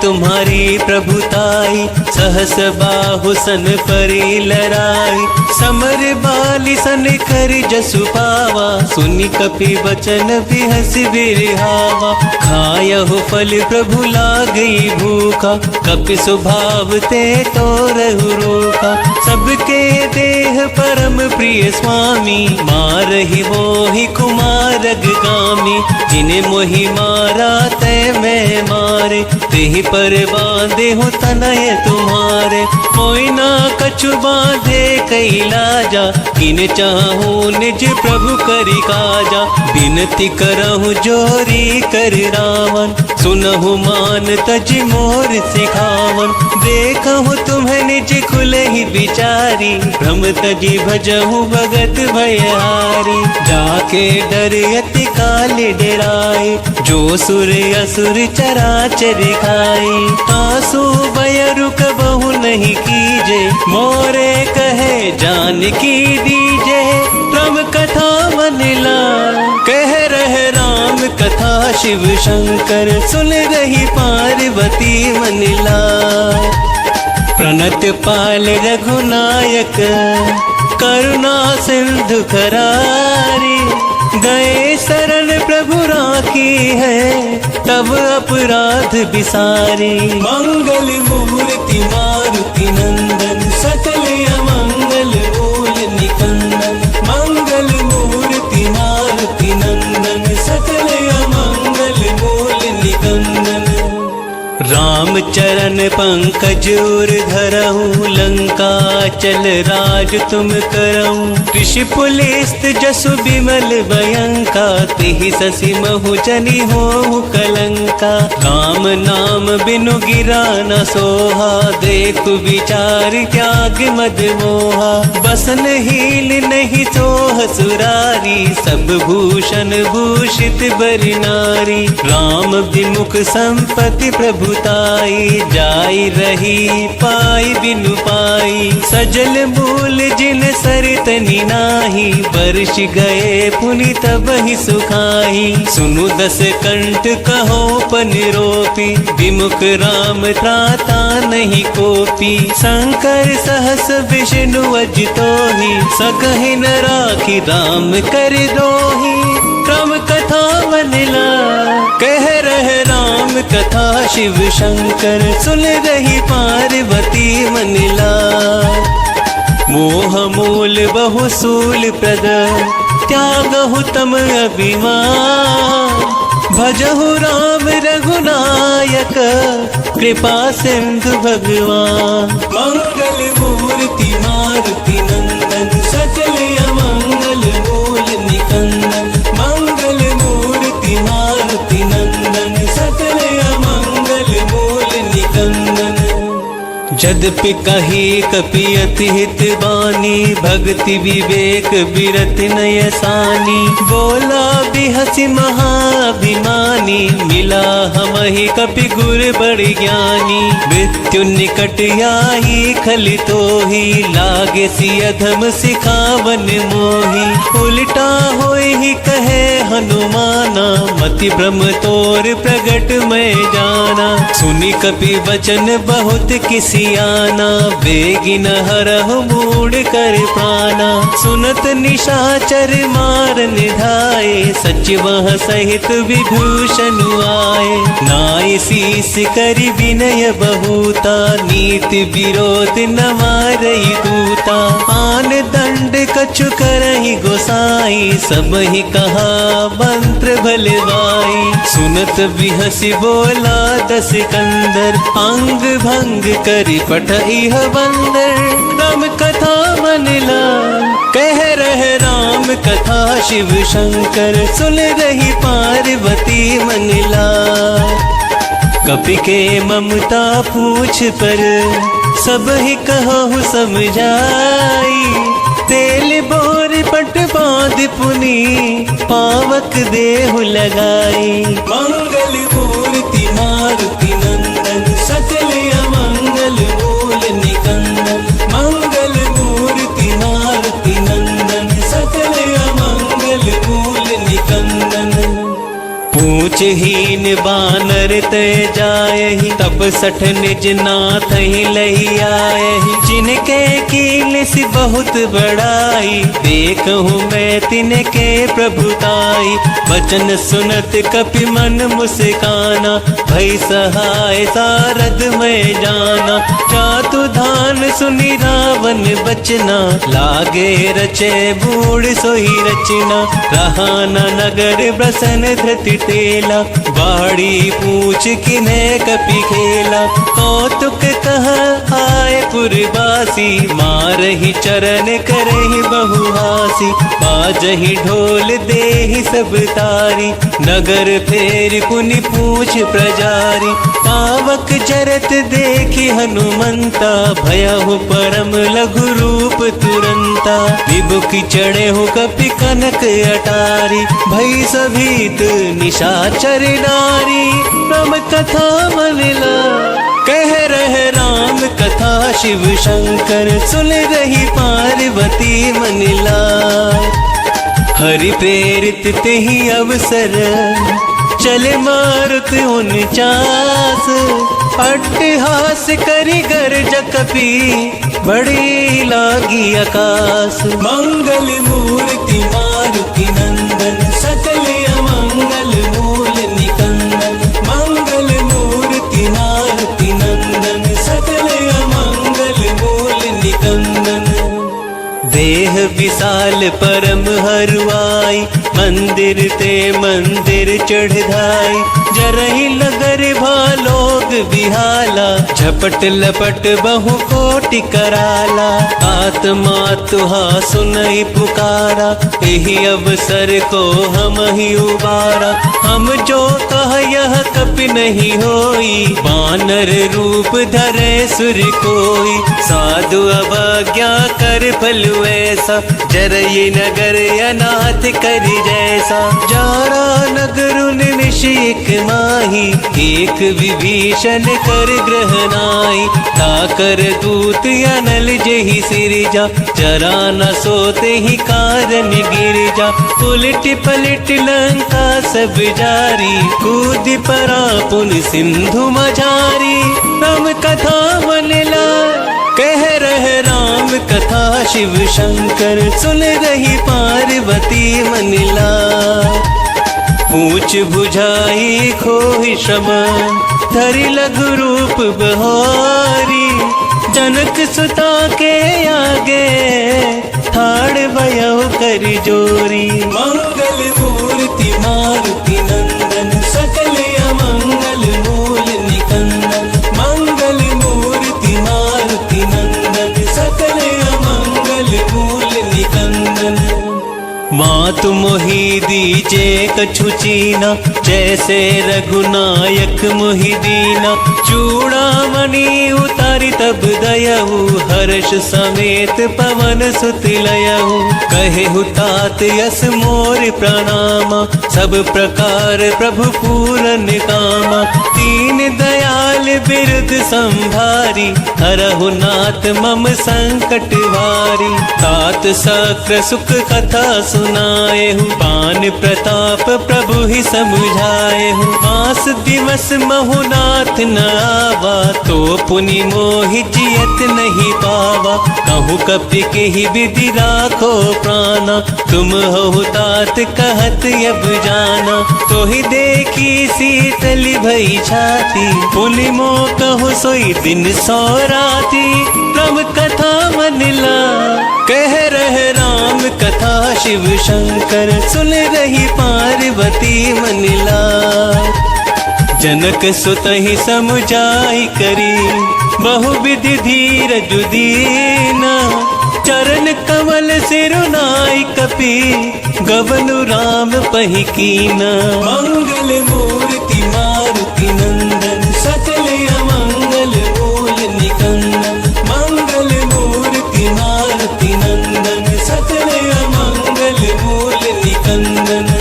तुम्हारी प्रभुताई, सहस बाहु सन परी लराई, समर बाली सन कर जसु पावा, सुनि कपि वचन बिहस बिरहावा, खायहु फल प्रभु लागई भूखा, कपि स्वभाव ते तो रहु रोका, सबके देह परम प्रिय स्वामी, मारहि मोहि कुमारग गामी, जिने मोहि मारा तै मैं मारे, तेहि पर बांधे हूँ तनय तुम्हारे, कोई ना कछु बांधे कई लाजा, किन चाहूँ निज प्रभु करि काजा, बिनती करहु जोरी कर रावण, सुनहु मान तज मोर सिखावन, देखहु तुम्हें निज खुलहि बिचारी, भ्रम तजी भजहु भगत भयहारी, जाके डर अति काल डराए, जो सुर असुर चराचर खाई, तासु भय रुक बहु नहीं कीजे, मोरे कहे जान की दीजे, राम कथा मन लाल, कह रहे राम कथा शिव शंकर, सुन रही पार्वती मन लाल, प्रणत पाल रघुनायक, करुणा सिंधु करारी, गए शरण प्रभु राखी है, तब अपराध बिसारी, मंगल मूर्ति मारुति नंदन, सकल अमंगल मूल निकंदन, मंगल मूर्ति मारुति नंदन, सकल अमंगल मूल निकंदन, राम चरण पंकज उर धरहु, लंका चल राज तुम करऊं, ऋषि पुलिस्त जसु बिमल भयंका, तिहि ससि महु जनि होहु कलंका, राम नाम बिनु गिरा न सोहा, देख विचार त्याग मद मोहा, बसन हील नहीं सोह सुरारी, सब भूषण भूषित बर नारी, राम विमुख संपत्ति प्रभु ताई, जाई रही पाई बिनु पाई, सजल मूल जिन सरतनि नाही, वर्ष गए पुनि तब ही सुखाई, सुनु दस कंठ कहो पन रोपी, विमुख राम त्राता नहीं कोपी, शंकर सहस विष्णु अजितो ही, सकहि न राखी राम कर दोही, राम कथा मनला, कह रहे राम कथा शिव शंकर, सुन रही पार्वती मनला, मोह मूल बहु सूल प्रद, त्यागहु तम अभिमान, भजहु राम रघुनायक, कृपा सिंधु भगवान, मंगल मूर्ति मारुति नंदन, सकल अमंगल मूल निकंदन, मंगल मूर्ति मारुति नंदन, सकल अमंगल मूल निकंदन, यद्यपि कही कपि अति हित बानी, भक्ति विवेक बिरत नय सानी, बोला बिहसि महाभिमानी, मिला हमहि कपि गुर बड़ ज्ञानी, मृत्यु निकट आई खलि तोहि, लागे सि अधम सिखावन मोहि, उल्टा होय ही कहे हनुमाना, मति भ्रम तोर प्रगट मैं जाना, सुनि कपि वचन बहुत किसी आना, बेगिन हरहु मूढ़ कर प्राणा, सुनत निशाचर मार निधाए, सच वह सहित विभूषण आए, नाई शीस करि विनय बहुता, नीति विरोध न मारई दूता, आन दंड कछु करहि गोसाई, सब ही कहा मंत्र भलवाई, सुनत बिहसि बोला दस कंदर, अंग भंग करि पठई बंदर, राम कथा मनला, कह रहे राम कथा शिव शंकर, सुन रही पार्वती मनला, कपि के ममता पूछ पर, सब ही कहु समझाई, तेल बोर पट बांध पुनी, पावक देहु लगाई, मंगल मूर्ति मारुति नंदन, सकल अमंगल मूल निकंदन, मंगल मूर्ति मारुति नंदन, सकल अमंगल मूल निकंदन, ऊंचहीन बानर ते जायहि, तब सठ निज नाथ ही लही आयहि। जिनके कील सी बहुत बड़ाई, देखूं मैं तिनके प्रभुताई। वचन सुनत कपि मन मुस्काना, भई सहाय सारद में जाना। चातु धान सुनि रावण बचना, लागे रचे बूढ़ सोई रचना। रहा न नगर प्रसन धृति टेला, बाड़ी पूछ किन्हें कपि खेला। कौतुक कह आए पुरवासी, मारहि चरण करहि बहुहासी। बाजहि ढोल देहि सब तारी, नगर फेर पुनि पूछ प्रजारी। पावक जरत देखि हनुमंता, भयहु परम लघु रूप तुरंता। विभुखि चढ़े हो कपि कनक अटारी, भई सभीत निशाचर नारी। राम कथा मनला कह रहे राम कथा, शिव शंकर सुन रही पार्वती मनला। हरि प्रेरित तेहि अवसर, चले मारुत 49। अट्टहास करि गर्ज कपि, बड़ी लागी आकाश। मंगल मूर्ति मारुति नंदन, सकल अमंगल मूल निकंदन। मंगल मूर्ति मारुति नंदन, सकल अमंगल मूल निकंदन। देह विशाल परम हरुआई, मंदिर ते मंदिर चढ़ाई। जरहि नगर भालोग बिहाला, झपट लपट बहु कोटि कराला। आत्मा तुहा सुनई पुकारा, एहि अवसर को हम ही उबारा। हम जो कह यह कपि नहीं होई, बानर रूप धरे सुर कोई। साधु अवज्ञा कर फल ऐसा, जरई नगर अनाथ करि जैसा। जारा नगर निशिक माही, एक विभीषण कर ग्रह नाई। ताकर दूत अनल जेहि सिरजा, जरा न सोते ही कारण गिरजा। उलट पलट लंका सब जारी, कूद परा पुन सिंधु मझारी। राम कथा मनला कह रहे राम कथा, शिव शंकर सुन रही पार्वती मनला। पूछ बुझाई खोहि श्रमण, धरि लघु रूप बहारी। जनक सुता के आगे, ठाड़ भयउ कर जोरी। मंगल मूर्ति मारुति नंदन, सकल अमंगल मूल निकंदन। मंगल मूर्ति मारुति नंदन, सकल अमंगल मूल निकंदन। मातु मोहि दीजे कछु चीना, जैसे रघुनायक मोहि दीना। चूड़ामणि उतारी तब दयहु, हर्ष समेत पवन सुत लयहु। कहेहु तात यस मोर प्रणामा, सब प्रकार प्रभु पूरन कामा। दीन दयाल बिरुद संभारी, हरहु नाथ मम संकट भारी। तात सक्र सुख कथा सुनाएहु, पान प्रताप प्रभु ही समझाएहु। मास दिवस महु नाथ न आवा, तो पुनि मोहि जियत नहीं पावा। कहूँ कपि केहि विधि राखो प्राणा, तुम हो तात कहत अब जाना। तो ही देखी शीतली भई छाती, पुनि मो कहु सोई दिन सो राती। राम कथा मनला कह रहे राम कथा, शिव शंकर सुन रही पार्वती मनला। जनक सुतहि समुझाई करी, बहुविधि धीरज दीना। चरण कमल सिरुनाई कपि, गवनु राम पहि कीना। मंगल मूर्ति मारुति नंदन, सकल अमंगल मूल निकंदन। मंगल मूर्ति मारुति नंदन, सकल अमंगल मूल निकंदन।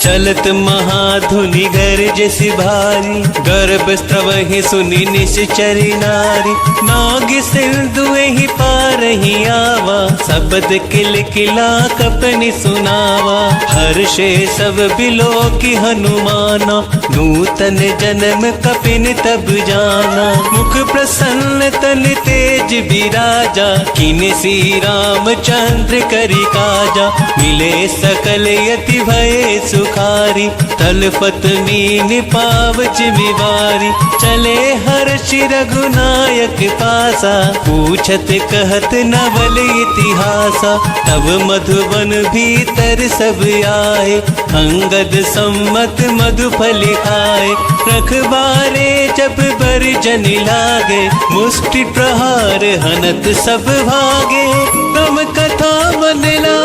चलत महाधुर धुनि घर जैसी भारी, गर्भ स्त्रवहि सुनि निश्चरी नारी। नाग सिंधुए ही पारही आवा, शब्द किल किला कपनि सुनावा। हर्षे सब बिलो की हनुमाना, नूतन जन्म कपिन तब जाना। मुख प्रसन्न तन तेज विराजा, किन सी रामचंद्र करि काजा। मिले सकल यति भय सुखारी, तलपत मीन पावच मिवारी। चले हर्षि रघुनायक पासा, पूछत कहत नवल इतिहासा। तब मधुबन भीतर सब आए, अंगद सम्मत मधुफल खाए। रखबारे जब बरजन लागे, मुष्टि प्रहार हनत सब भागे। राम कथा मनला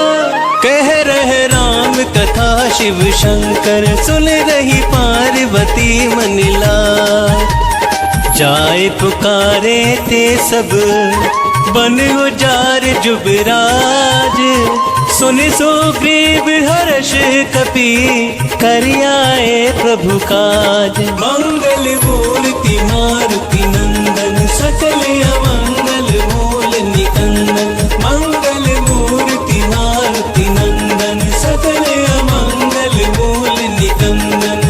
कह रहे राम कथा, शिव शंकर सुन रही पार्वती मनला। जाए पुकारे ते सब बन उजार जुबराज। सुनि सुग्रीव हर्ष कपि, करि आए प्रभु काज। मंगल मूर्ति मारुति नंदन, सकल अमंगल मूल निकंदन। मंगल मूर्ति मारुति नंदन, सकल अमंगल मूल निकंदन।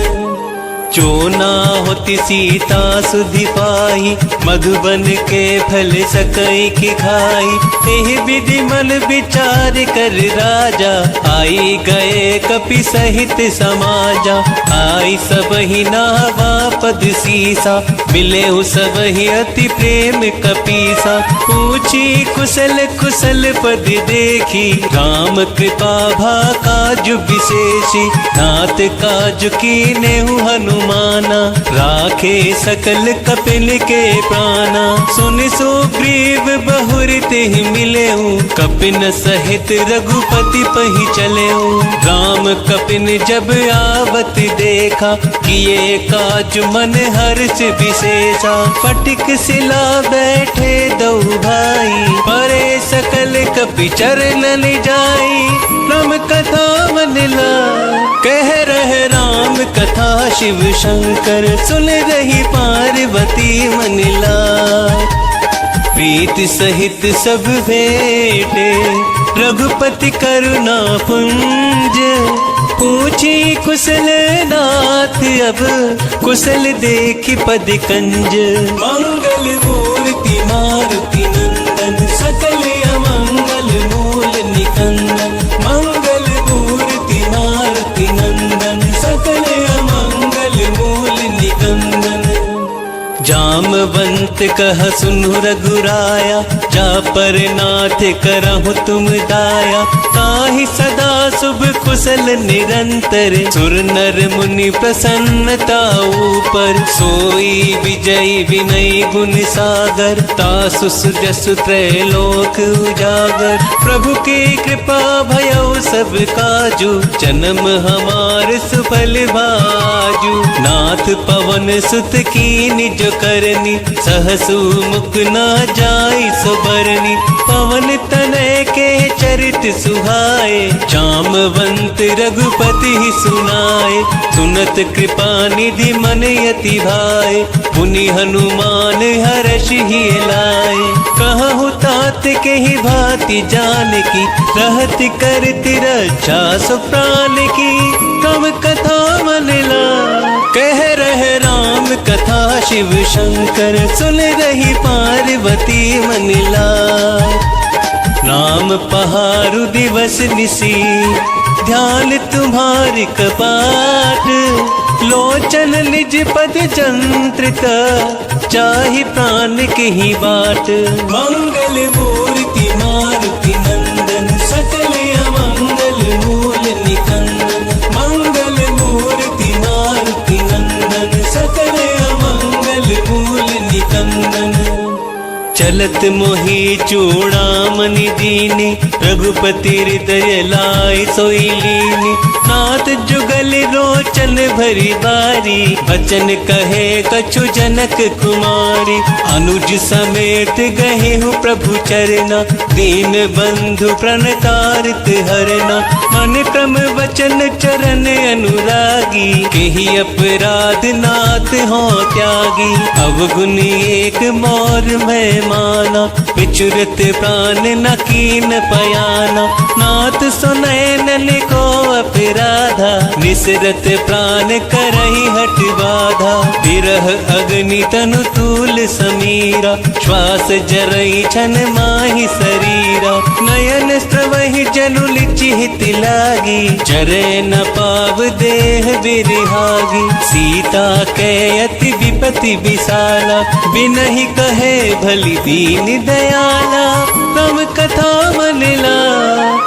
जो ना होती सीता सुधि पाई, मधुबन के फल सकई की खाई। एह विधि मन विचार कर राजा, आई गए कपि सहित समाजा। आई सब ही नावा पद सीसा, मिले सब ही अति प्रेम कपीसा। पूछी कुशल कुशल पद देखी, राम कृपा भा काजु विशेषी। नाथ काजु कीने हनुमाना, राखे सकल कपिल के प्राणा। सुन सुग्रीव बहुर तेहि मिलेऊ, कपिन सहित रघुपति पहि चलेऊ। राम कपिन जब आवत देखा, किए काज मन हर्ष विशेषा। फटिक सिला बैठे दो भाई, परे सकल कपि चरणन जाई। राम कथा मनला कह रहे राम कथा, शिव शंकर सुन रही पार्वती मनला। प्रीति सहित सब भेटे, रघुपति करुणा पुंज। पूछी कुशल नाथ अब, कुशल देखी पद कंज। मंगल मूर्ति मारुति नंदन, सकल अमंगल मूल निकंदन। मंगल मूर्ति मारुति नंदन, सकल अमंगल मूल निकंदन। जामवंत कह सुनु रघुराया, जा पर नाथ करहु तुम दाया। ताहि सदा शुभ कुशल निरंतर, सुर नर मुनि प्रसन्नता ऊपर। सोई विजयी विनय गुण सागर, तासु जसु त्रैलोक उजागर। प्रभु की कृपा भयउ सब काजू, जन्म हमार सुफल भाजू। नाथ पवन सुत कीनि जो करनी, सहसु मुख न जाई सुबरनी। पवन तनय के चरित सुहाए, जामवंत रघुपति ही सुनाए। सुनत कृपा निधि मन यति भाए, पुनि हनुमान हर्ष ही लाए। कहु तात के ही भांति जान की, रहत करति रक्षा सो प्राण की। कम कथा मनला कह रहे राम कथा, शिव शंकर सुन रही पार्वती मनला। राम पहारु दिवस निसी, ध्यान तुम्हारी कपाट। लोचन निज पद जंत्रिता, चाहि प्राण के ही बाट। मंगल मूर्ति मारुति नंदन, सकल अमंगल मूल निकंदन। मंगल मूर्ति मारुति नंदन, सकल अमंगल मूल निकंदन। चलत मोहि चूड़ामणि दीनी, रघुपति हृदय लाई सोई लीनी। नाथ जुगल लोचन भरी बारी, बचन कहे कछु जनक कुमारी। अनुज समेत गए हूँ प्रभु चरना, दीन बंधु प्रण तारित हरना। मन क्रम वचन चरण अनुरागी, केहि अपराध नाथ हो त्यागी। अवगुण एक मोर मैं माना, विचुरत प्राण न कीन पयाना। नाथ सुनैन को अपराधा, निसरत प्राण करहि हट बाधा। विरह अग्नि तनु तूल समीरा, श्वास जरई छन माहि शरीरा। नयन स्रवहि जनु लिचिहित लागी, चरे न पाव देह बिरहागी। सीता के अति विपति विशाला, बिनहि कहे भली दीन दयाला। राम कथा मनला,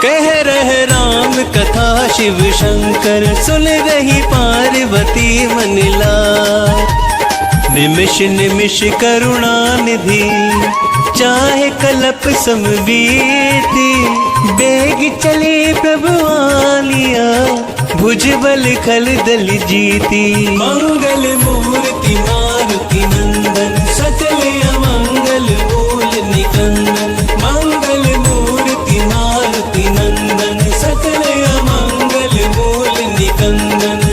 कह रहे राम कथा शिव शंकर। सुन रही पार्वती मनला, निमिष निमिष करुणा निधि। चाहे कलप समवीति, बेग चले प्रभु आलिया। भुजबल खल दल जीती, मंगल मूर्ति मारुति नंदन। सकल अमंगल मूल निकंदन, मंगल मूर्ति मारुति नंदन। सकल अमंगल मूल निकंदन।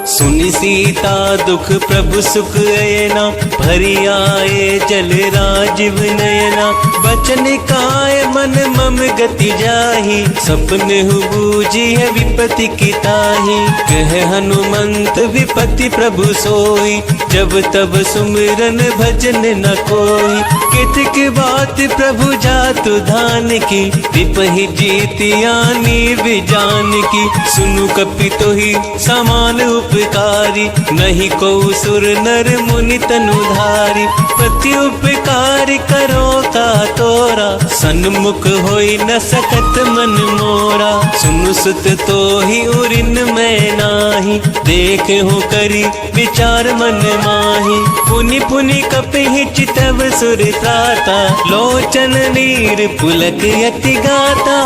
सुनि सीता दुख प्रभु सुख अयना, भरी आए जल राजीव नयना। बचन काय मन मम गति जाहि, सपने हु बूझी है विपति की ताहि। कह हनुमंत विपति प्रभु सोई, जब तब सुमिरन भजन न कोई। कितक बात प्रभु जातु धान की, विपहि जीतियानी विजान की। सुनु कपितो ही समान उपकारी, नहीं को सुर नर मुनि तनुधारी। प्रति उपकार करो का तोरा, सन्मुख होई न सकत मन मोरा। सुनु सुत तो ही उरिन में नाही, देखे हो करी विचार मन माही। पुनि पुनि कपिहि चितव सुर त्राता, लोचन नीर पुलक यति गाता।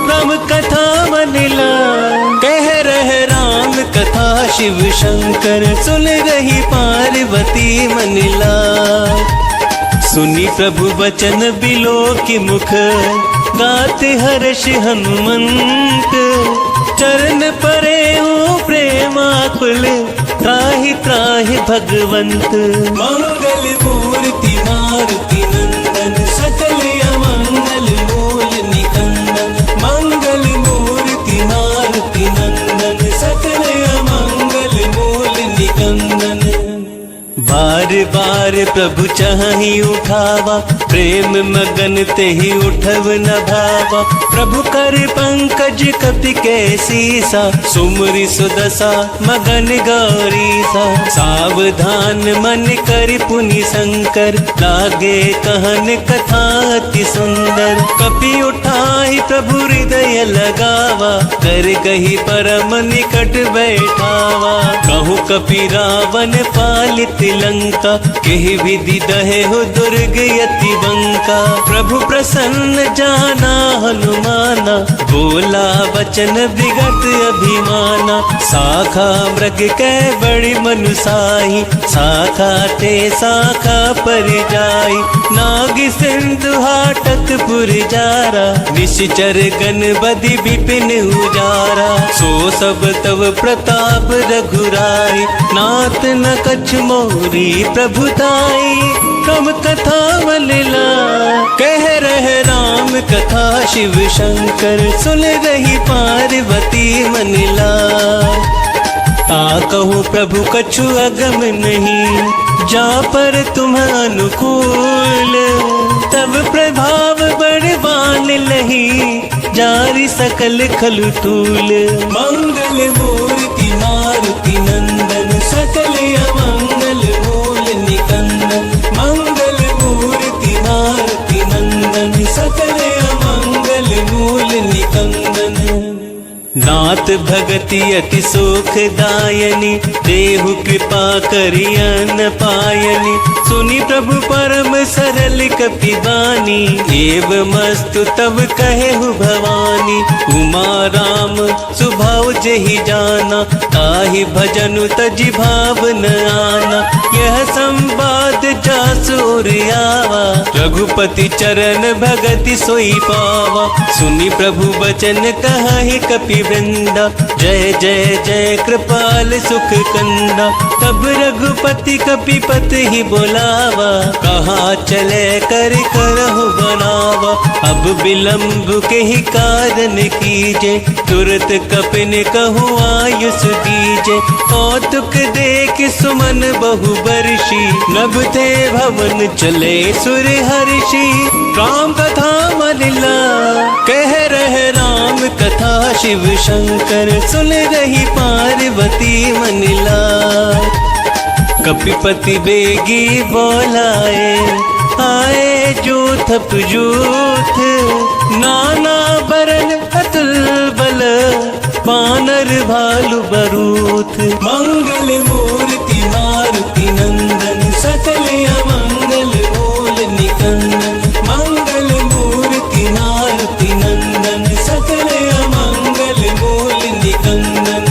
राम कथा मनला, कह रहे राम कथा शिव शंकर। सुन रही पार्वती मनला, सुनी प्रभु वचन बिलो की मुख। गाते हर्ष हनुमंत, चरण परे हो प्रेमाकुल। त्राहि त्राहि भगवंत, मंगल मूर्ति मारुति नंदन। सकल अमंगल मूल निकंदन, मंगल मूर्ति मारुति नंदन। सकल अमंगल मूल निकंदन। बार बार प्रभु चाहि उठावा, प्रेम मगन तेहि उठव न भावा। प्रभु कर पंकज कपि के सीसा, सुमरि सुदशा मगन गौरीसा। सावधान मन कर पुनि शंकर, लागे कहन कथा अति सुंदर। कपि उठाहि प्रभु हृदय लगावा, कर कही परम निकट बैठावा। कहूँ कपि रावण पालित लंका, केहि विधि दहे हो दुर्ग यति बंका। प्रभु प्रसन्न जाना हनुमाना, बोला वचन विगत अभिमाना। शाखा मृग कै बड़ी मनुसाही, शाखा ते शाखा पर जाई। नाग सिंधु हाटक पुर जारा, निश्चर गण बधि विपिन उजारा। सो सब तव प्रताप रघुराई, नाथ न कछ मोरी प्रभुताई। कम कथा मनला, कह रहे राम कथा शिव शंकर। सुन रही पार्वती मनला, ताकहु प्रभु कछु अगम नहीं। जा पर तुम अनुकूल, तब प्रभाव बड़वान लही। जारी सकल खलु तूल, मंगल मूर्ति मारुति नंदन। सकल अमंगल मूल निकंदन, मंगल मूर्ति मारुति नंदन। सकल अमंगल मूल निकंदन। नाथ भगति अति सुखदायनी, देहु कृपा करियन पायनी। सुनी प्रभु परम सरल कपि बानी, एव मस्तु तब कहेहु भवानी। उमा राम स्वभाव जेहि जाना, ताहि भजनु तजि भाव न आना। यह संवाद जासु उर आवा, रघुपति चरण भगति सोई पावा। सुनी प्रभु बचन कहि कपि वृंदा, जय जय जय कृपाल सुख कंदा। तब रघुपति कपिपत ही बोलावा, कहाँ चले कर करहु बनावा। अब विलंब के ही कारण कीजे, तुरत कपिन कहु आयुष दीजे। कौतुक देख सुमन बहु बरसी, नभ थे भवन चले सुर हर्षि। राम कथा मनिला कह रहे राम कथा, शिव शंकर सुन रही पार्वती मनिला। कपिपति बेगी बोलाए, आए जूथ जूथ। नाना बरन अतुल बल, बानर भालु बरूथ। मंगल मूर्ति मारुति नंदन, सकल अमंगल मूल निकंदन। मंगल मूर्ति मारुति नंदन, सकल अमंगल मूल निकंदन।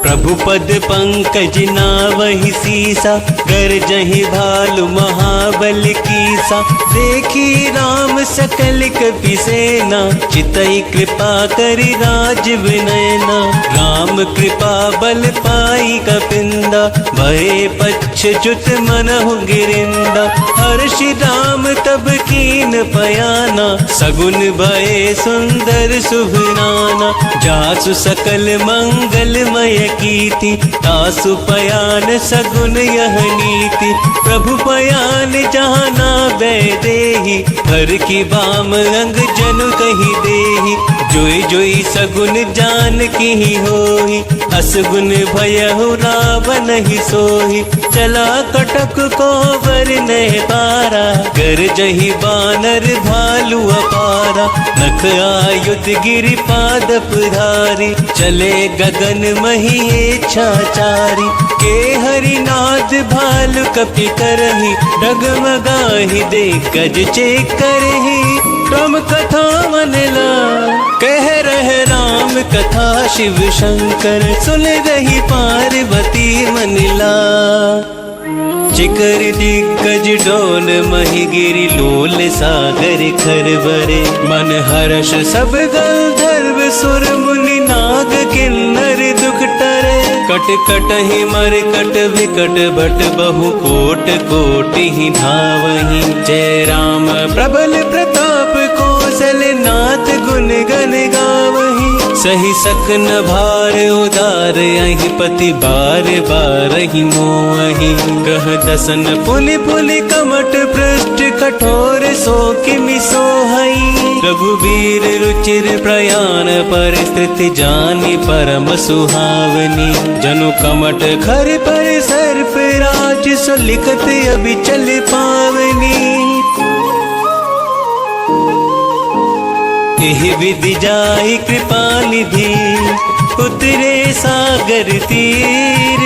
प्रभु पद पंकज नावहि सीसा, गरजहि भालु महाबल कीसा। देखी राम सकल कपि सेना, चितई कृपा करि राजीव नयना। राम कृपा बल पाई कपिंदा, भये पच्छ्युत मनहु गिरिंदा। हर्षि राम तब कीन पयाना, सगुन भये सुंदर शुभ नाना। जासु सकल मंगलमय कीर्ति, तासु पयान सगुन यह नीति। प्रभु पयान जहाँ नावै देहि, हर की बाम अंग जनु कहि देहि। जोई जोई सगुन जान की होहि, असगुन भयहु रावण ही सोहि। चला कटक को बर नह पारा, गरजहि बानर भालु अपारा। नख आयुध गिरि पादप धारी, चले गगन मही छाचारी। के हरिनाद भालु कपि करहि, डगमगाहि दे गज चेक करहि। राम कथा मनला कह रहे राम कथा, शिव शंकर सुन रही पार्वती मनला। चिकर दिग्गज डोल मही गिरि, लोल सागर खरबरे। मन हर्ष सब गंधर्व सुर मुनि, नाग किन्नर दुख टरे। कट कट ही मर कट विकट भट, बहु कोट कोटि ही धावहि। जय राम प्रबल प्रताप, कौशल नाथ गुण गण गावहि। सही सकन भार उदार, अहि पति बार बार ही मोहि। कह दसन पुनि पुनि कमट पृष्ठ, कठोर सो किमि सोहई। रघुवीर रुचिर प्रयाण, परिस्थिति जानी परम सुहावनी। जनु कमट खर पर सर्प राज, सो लिखत अभी चल पावनी। एहि विधि जाई कृपा निधि, उतरे सागर तीर।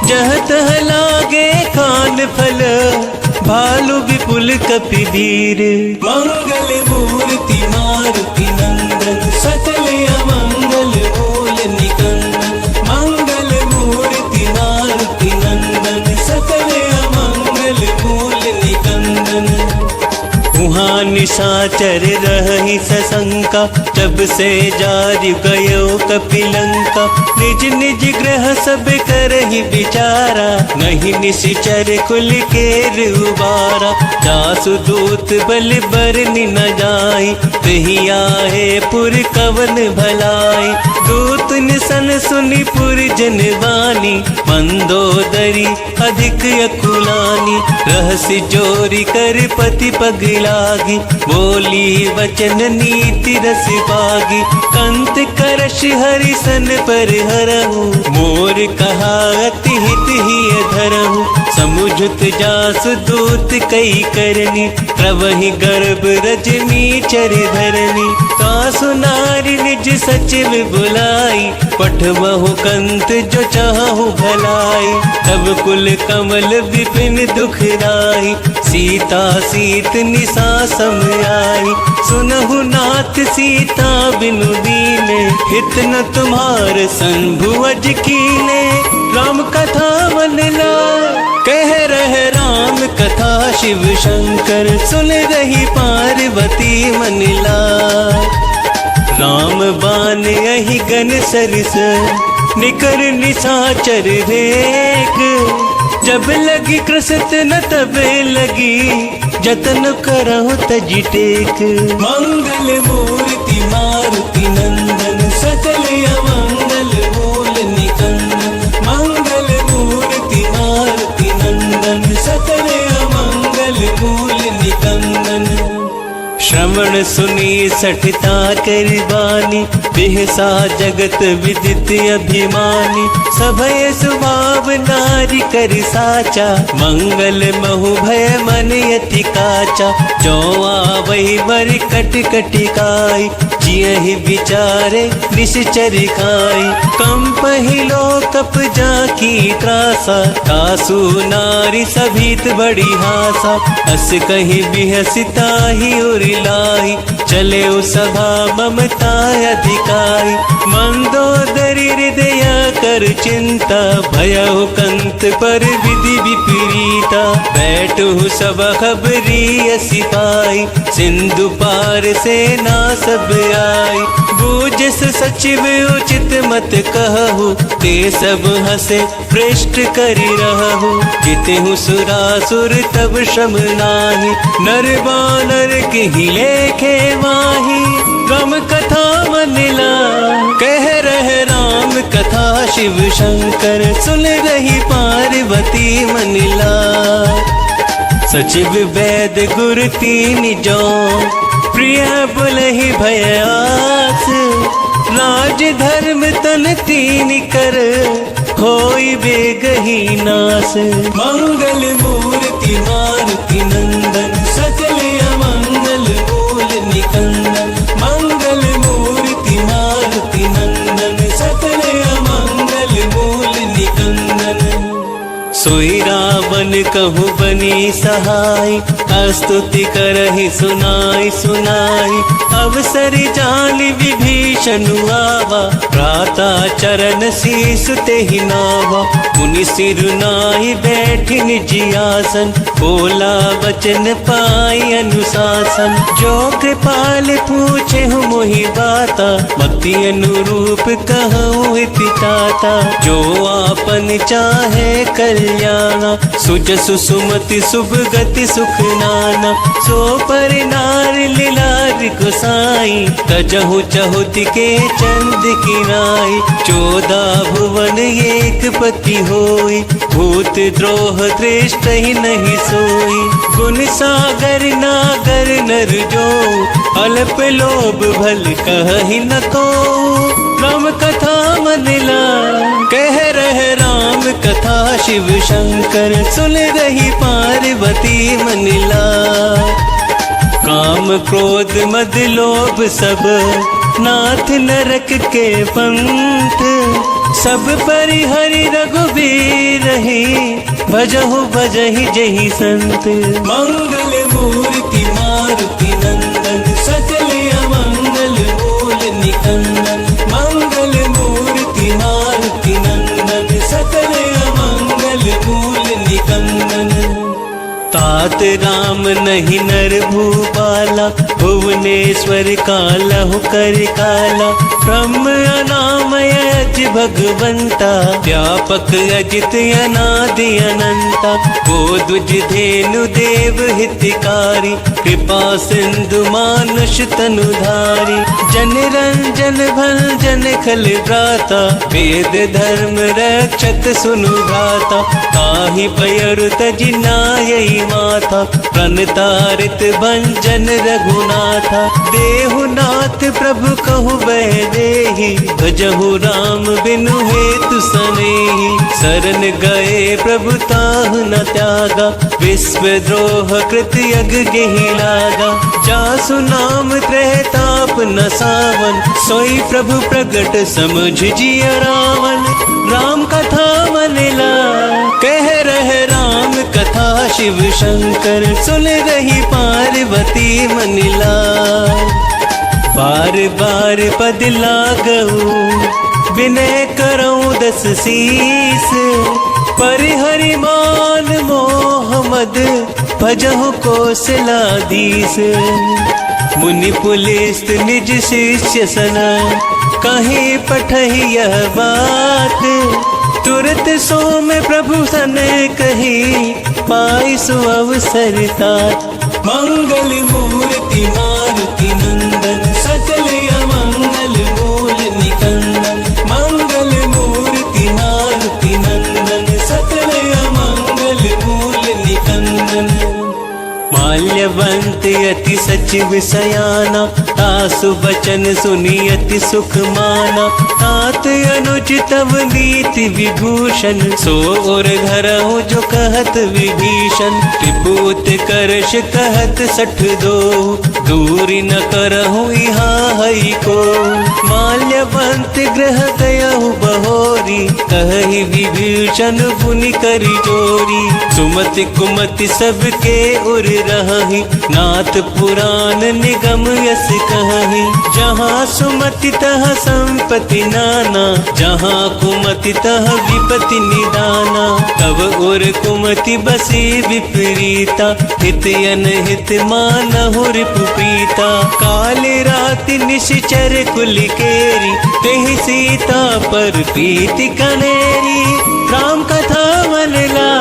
जह तह लागे खान फल, भालु विपुल कपि वीर। मंगल मूर्ति मारुति नंदन, सकल अमंगल मूल निकंदन। मंगल मूर्ति मारुति नंदन, सकल अमंगल मूल निकंदन। वहाँ निशाचर रही सशंका, जब से जारि गयो कपिलंका। निज निज ग्रह सब करहि विचारा, नहीं निश्चर कुल केर उबारा। जासु दूत बल बरनि न जाई, तहि आहे पुर कवन भलाई। दूत निसन सुनि पुर जनवानी, मंदोदरी अधिक अकुलानी। रहसि जोरी कर पति पगलागी, बोली वचन नीति रस पागी। कंत करश हरिसन पर हरहु, मोर कहा अति हित ही धरहु। समुझत जास दूत कई करनी, प्रवहि गर्भ रजनी चर धरनी। तासु नारी निज सचिव बुलाई, पठवहु कंत जो चाहु भलाई। तब कुल कमल विपिन दुखदाई, सीता सीत निसा सम आई। सुनहु नाथ सीता बिनु दीने, हित न तुम्हार संभुवज कीने। राम कथा मन लाय, कह रहे राम कथा शिव शंकर। सुन रही पार्वती मन लाय, राम बान यही गन सरिस, निकर निशाचर रेख। जब लगी कृसत न तब लगी, जतन करहु तज टेक। मंगल मूर्ति मारुति नंदन, सकल अमंगल मूल निकंदन। मंगल मूर्ति मारुति नंदन, सकल अमंगल मूल निकंदन। श्रवण सुनी सठता करबानी, बिहसा जगत विदित अभिमानी। सभय सुभाव नारी कर साचा, मंगल महु भय मन यति काचा। जो आवहि वर कट कटिकाई, जियहि विचारे निश्चर खाई। कंपहि लोकप जाकी त्रासा, तासु नारी सभीत बड़ी हासा। अस कहि बिहसिता ही उरिलाई, चले सभा ममता अधिकाई। मंदोदरी हृदय कर चिंता, भयहु कंत पर विधि विपरीता। बैठु सब खबरी सिपाही, सिंधु पार सेना सब आई। बूझस सचिव उचित मत कहु, ते सब हसे पृष्ठ करि रहु। जितहु सुरासुर तब श्रम नाही, नर बानर केहि लेखे माही। राम कथा मन लाय, कह रहे राम कथा शिव शंकर। सुन रही पार्वती मन लाय, सचिव वैद गुर तीन जो, प्रिय बुलहि भयास। राज धर्म तन तीन कर, होई बेगही नास। मंगल मूर्ति मारुति नंदन, सकल अमंगल मूल निकंदन। मंगल मूर्ति मारुति नंदन, सकल अमंगल मूल निकंदन। सोई रावण कहु बनी सहाय, स्तुति करहि सुनाई सुनाई। अवसर जान विभीषण आवा, भ्राता चरण शीस तेहि नावा। मुनि सिर नाहि बैठि निज आसन, बोला वचन पाई अनुशासन। जो कृपाल पूछेहु मोहि बाता, मति अनुरूप कहूँ इति ताता। जो आपन चाहे कल्याणा, सुजसु सुमति शुभ गति सुख नाना। सो पर नार लीलार गोसाई, तजहु चहुत के चंद की नाई। 14 भुवन एक पति होई, भूत द्रोह दृष्ट ही नहीं सोई। गुण सागर नागर नर जो, अल्प लोभ भल कहि न को। राम कथा मन लाय, कह रहे राम कथा शिव शंकर। सुन रही पार्वती मन लाय, काम क्रोध मद लोभ सब, नाथ नरक के पंथ। सब परिहरि रघुबीर ही, भजहु भजहि जहि संत। मंगल मूर्ति मारुति नंदन, सकल अमंगल मूल निकंदन। मंगल मूर्ति मारुति नंदन, सकल अमंगल मूल निकंदन। तात राम नहीं नर भूपाला, भुवनेश्वर कालहु कर काला। ब्रह्म अनामय अज भगवंता, व्यापक अजित अनादि अनंता। वो द्विज धेनु देव हितकारी, कृपा सिंधु मानुष तनुधारी, जन रंजन भंजन खल भ्राता, वेद धर्म रक्षत सुनु भ्राता, ताहि पयरु तजि नायई माथा, प्रणतारित भंजन रघुनाथा, देहुनाथ प्रभु कहु देहि, भजहु राम बिनु हेतु सनेहि, शरण गए प्रभु ताहु न त्यागा, विश्व द्रोह कृत यग गेहि लागा, जासु नाम त्रैताप न सावन, सोई प्रभु प्रगट समझ जिय रावण, राम कथा मन ला कह रहे राम कथा, शिव शंकर सुन रही पार्वती मन ला, बार बार पद लागऊ विनय करऊं दस शीस, परिहरि मान मोहम्मद भजहु कौशलाधीश, मुनि पुलिस निज शिष्य सना, कहीं पठही यह बात, तुरत सोम प्रभु सन कही, पाई सु अवसर तात, मंगल मूर्ति मारुति नंदन, सकल अमंगल मूल निकंदन, मंगल मूर्ति मारुति नंदन, सकल अमंगल मूल निकंदन, माल्यवंत यति सचिव सयाना, तासु बचन सुनि अति सुख माना, तात अनुज तव नीति विभूषण, सो और धरहु जो कहत विभीषण, त्रिपुत करश कहत सठ दो, दूरी न करहु यहाँ हई को, माल्यवंत ग्रह गयहु बहोरी, कहि विभीषण पुनि करि जोरी, सुमति कुमति सबके उर रही, नाथ पुराण निगम यस कहि, जहाँ सुमति तह संपत्ति नाना, जहाँ कुमति तह विपति निदाना, तब और कुमति बसी विपरीता, हित अनहित मानहु रिपु पीता, काले राति निश्चर कुल केरी, तेहि सीता पर प्रीति कनेरी, राम कथा मन ला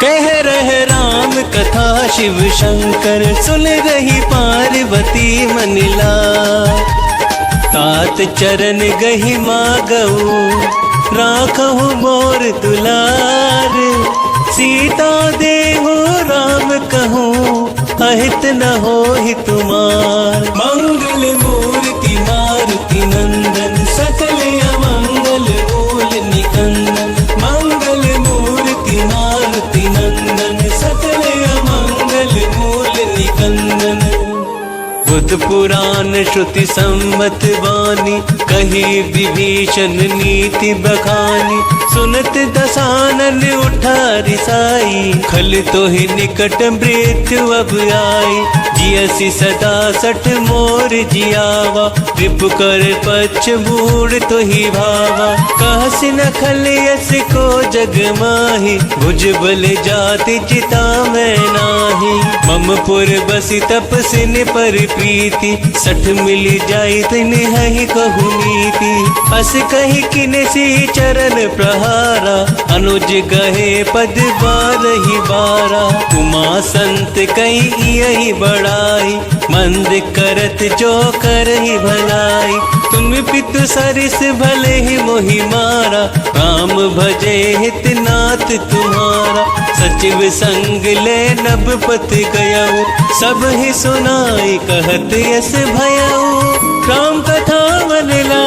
कह रहे राम कथा, शिव शंकर सुन रही पार्वती मन ला, तात चरण गहि मागऊ राखहु मोर दुलार, सीता देहु राम कहूँ अहित न होहि तुमार, मंगल मूर्ति मारुति नंदन, सकल अमंगल मूल निकंदन, मंगल मूर्ति मारुति नंदन, सकल अमंगल मूल निकंदन, बुध पुराण श्रुति सम्मत वाणी, कही विभीषण नीति बखानी, सुनत दसानन उठा रिसाई, खल तो ही निकट मृत्यु अब आई, जियसि सदा सठ मोर जियावा, रिपु कर पक्ष बूढ़ तो ही भावा, कहसि न खल यस को जग माही, भुज बल जाति चिता मैं नाही, मम पुर बसि तपसिन पर प्रीति, सठ मिल जाई तिन है कहु नीति, अस कही किनसी चरण प्रहारा, अनुज गहे पद बारहि बारा, उमा संत कही यही बड़ाई, मंद करत जो करहि भलाई, तुम पितु सरिस भले ही मोहि मारा, राम भजे हित नाथ तुम्हारा, सचिव संग ले नभ पत गयऊ, सब ही सुनाई कहत यस भयऊ, राम कथा मन ला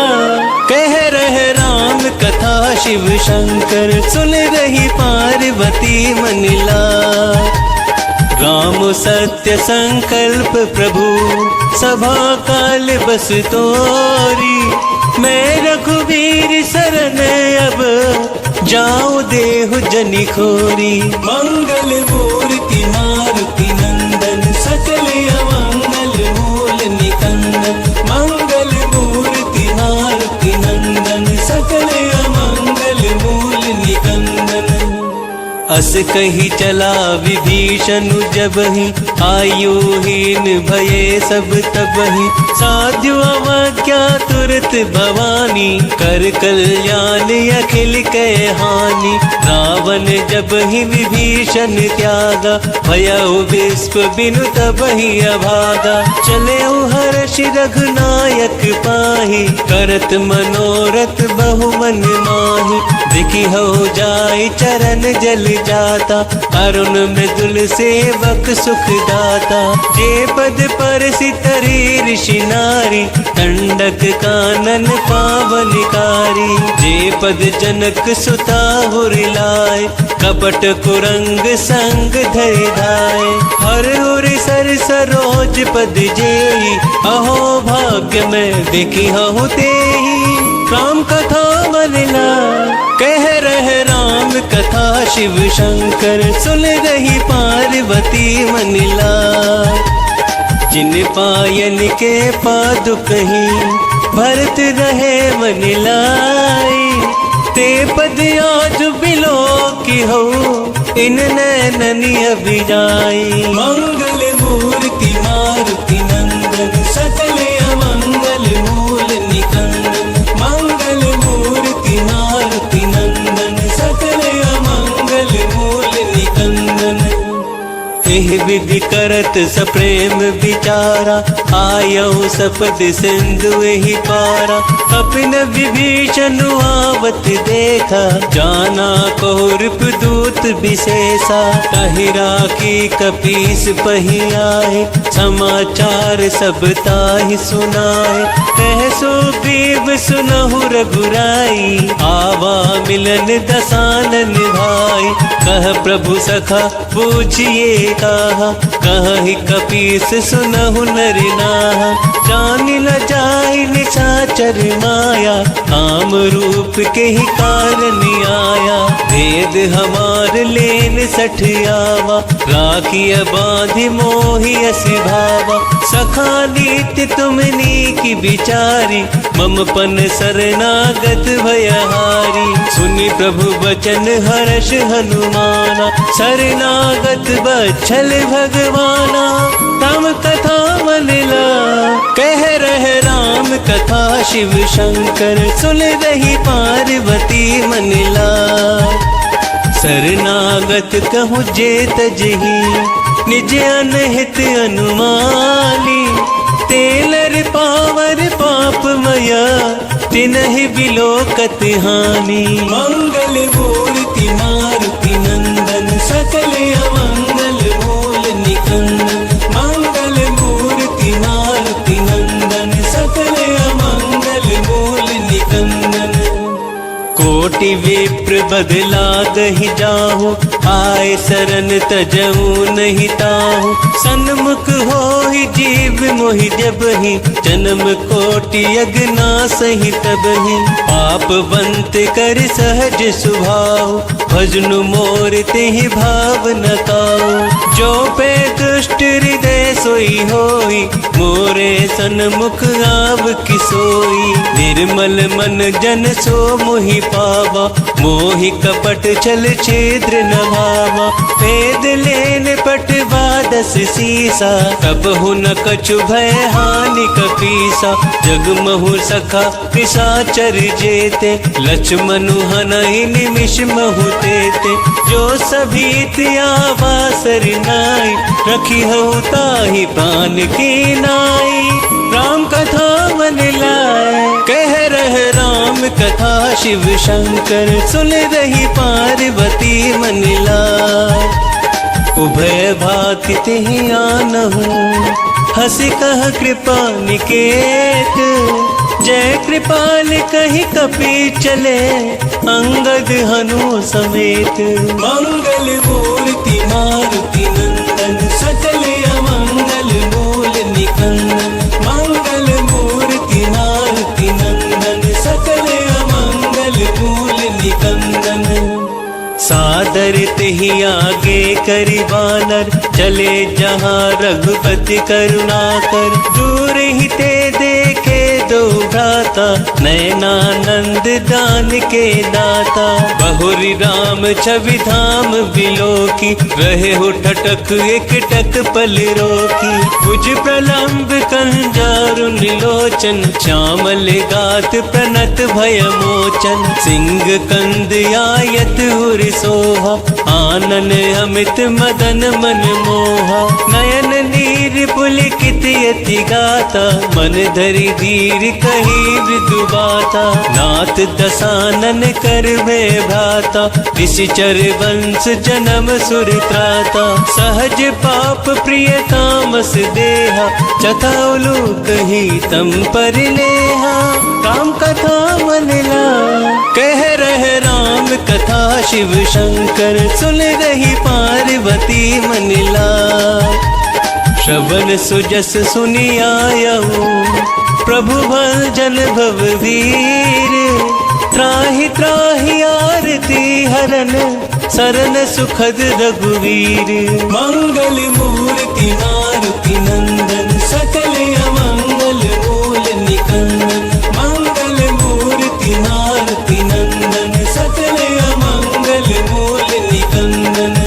कह रहे राम कथा, शिव शंकर सुन रही पार्वती मन ला, राम सत्य संकल्प प्रभु सभा काल बस तोरी, मैं रघुवीर शरण अब जाऊं देहु जनि खोरी, मंगल मूर्ति मारुति नंदन, सकल अमंगल मूल निकंदन, मंगल मूर्ति मारुति नंदन, सकल अमंगल मूल निकंदन, अस कही चला विभीषण जबहि, आयुहीन भये सब तबहि। साधु अवज्ञा तुरत भवानी, कर कल्याण अखिल कै हानि। रावण जबहि विभीषण त्यागा, भयउ विश्व बिनु तबहि अभागा। चले हर्ष रघुनायक पाहि, करत मनोरथ बहु मन माहि। देखी हो जाय चरण जल जाता, अरुण मृदुल सेवक सुख दाता। जे पद पर सितरी ऋषि नारी, दंडक कानन पावनकारी। जे पद जनक सुता हुरिलाए, कपट कुरंग संग धरि धाय। हर हुरि सर सरोज पद जेहि, अहो भाग्य में देखी हूँ तेहि। राम कथा मनला कह रहे राम कथा, शिव शंकर सुन रही पार्वती मनला। जिन पायन के पादु कहीं, भरत रहे मन लाई। ते पद आज बिलो की हो, इन नैननी अभिजाई। मंगल मूर्ति मारुति नंदन, सकल अमंगल मूल निकंदन। मंगल मूर्ति मारुति नंदन, सकल अमंगल मूल निकंदन। एहि विधि करत सप्रेम विचारा, आयौ सपद सिंधु एहि पारा। अपन विभीषण आवत देखा, जाना कौरव दूत विशेषा। ताहि राखी कपीस पहि आए, समाचार सब ताहि सुनाए। कह सुग्रीव सुनहु रघुराई, आवा मिलन दसानन भाई। कह प्रभु सखा पूछिए कहा, कहि कपीस सुनहु नर नाहा। जान न जाय निशाचर माया, काम रूप के ही कारण आया। भेद हमार लेन सठ आवा, राखिय बांधि मोहि अस भावा। सखा नीति तुमनी की बिचारी, मम पन शरणागत भयहारी। सुनि प्रभु बचन हर्ष हनुमाना, शरणागत बच्छल भगवाना। राम कथा मनला कह रहे राम कथा, शिव शंकर सुन रही पार्वती मनला। शरणागत कहूँ जे तजहि, निज अनहित अनुमानी। तेलर पावर पाप मया, तिनहि बिलोकत हानि। मंगल मूर्ति मारुति नंदन, सकल अमंगल मूल निकंदन। मंगल मूर्ति मारुति नंदन, सकल अमंगल मूल निकंदन। कोटि विप्र बदला गहि जाहु, आए शरण तजऊ नहीं ताहु। सन्मुख होहि जीव मोहि जबहि, जन्म कोटि अगना सहि तबहि। पाप बंत कर सहज सुभाव, भजनु मोर तेहि भाव न काऊ। जो पे दुष्ट हृदय सोई होई, मोरे सन्मुख आव किसोई। निर्मल मन जन सो मोहि पावा, मोहि कपट छल छिद्र न भावा। भेद लेन पटवा दस सीसा, कबहु न कछु भय हानि कपीसा। जगमहु सखा पिशाचर जेते, लक्ष्मनु हनहि निमिष महु तेते। जो सभीत आवा सरनाई, रखी हऊ ताहि प्राण की नाई। राम कथा मन लाए कह रहे राम कथा, शिव शंकर सुन रही पार्वती मन लाए। उभय भाति तेहि आनहु, हंसी कह कृपा निकेत। जय कृपाल कहि कपि चले, अंगद हनु समेत। मंगल मूर्ति मारुति नंदन, सकल अमंगल मूल निकंदन। मंगल मूर्ति मारुति नंदन, सकल अमंगल मूल निकंदन। सादर तेहि आगे करि बानर, चले जहाँ रघुपति करुणा कर। दूर ही ते देखे दो भ्राता, नयनानंद दान के दाता। बहुरी राम छवि धाम बिलोकी, रहे हो ठटक एक टक पल रोकी। भुज प्रलंब कंजारुन लोचन, श्यामल गात प्रणत भय मोचन। सिंह कंद आयत उर सोहा, आनन अमित मदन मन मोहा। नयन नीर पुलकित यति गाता, मन धरि धीर कही मृदु बाता। नाथ दसानन कर में भ्राता, ऋषिचर वंश जन्म सुर त्राता। सहज पाप प्रिय तामस देहा, चताउलू कही तम पर लेहा। राम कथा मन ला, कह रहे राम कथा शिव शंकर। सुन रही पार्वती मन ला, श्रवण सुजस सुनि आयहु। प्रभु भजन भव वीर, त्राहि त्राहि आरती हरन। शरण सुखद रघुवीर, मंगल मूर्ति मारुति नंदन। सकल अमंगल मूल निकंदन, मंगल मूर्ति मारुति नंदन। सकल अमंगल मूल निकंदन।